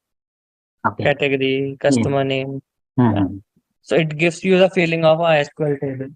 Category, customer name. Yeah. So it gives you the feeling of a SQL table.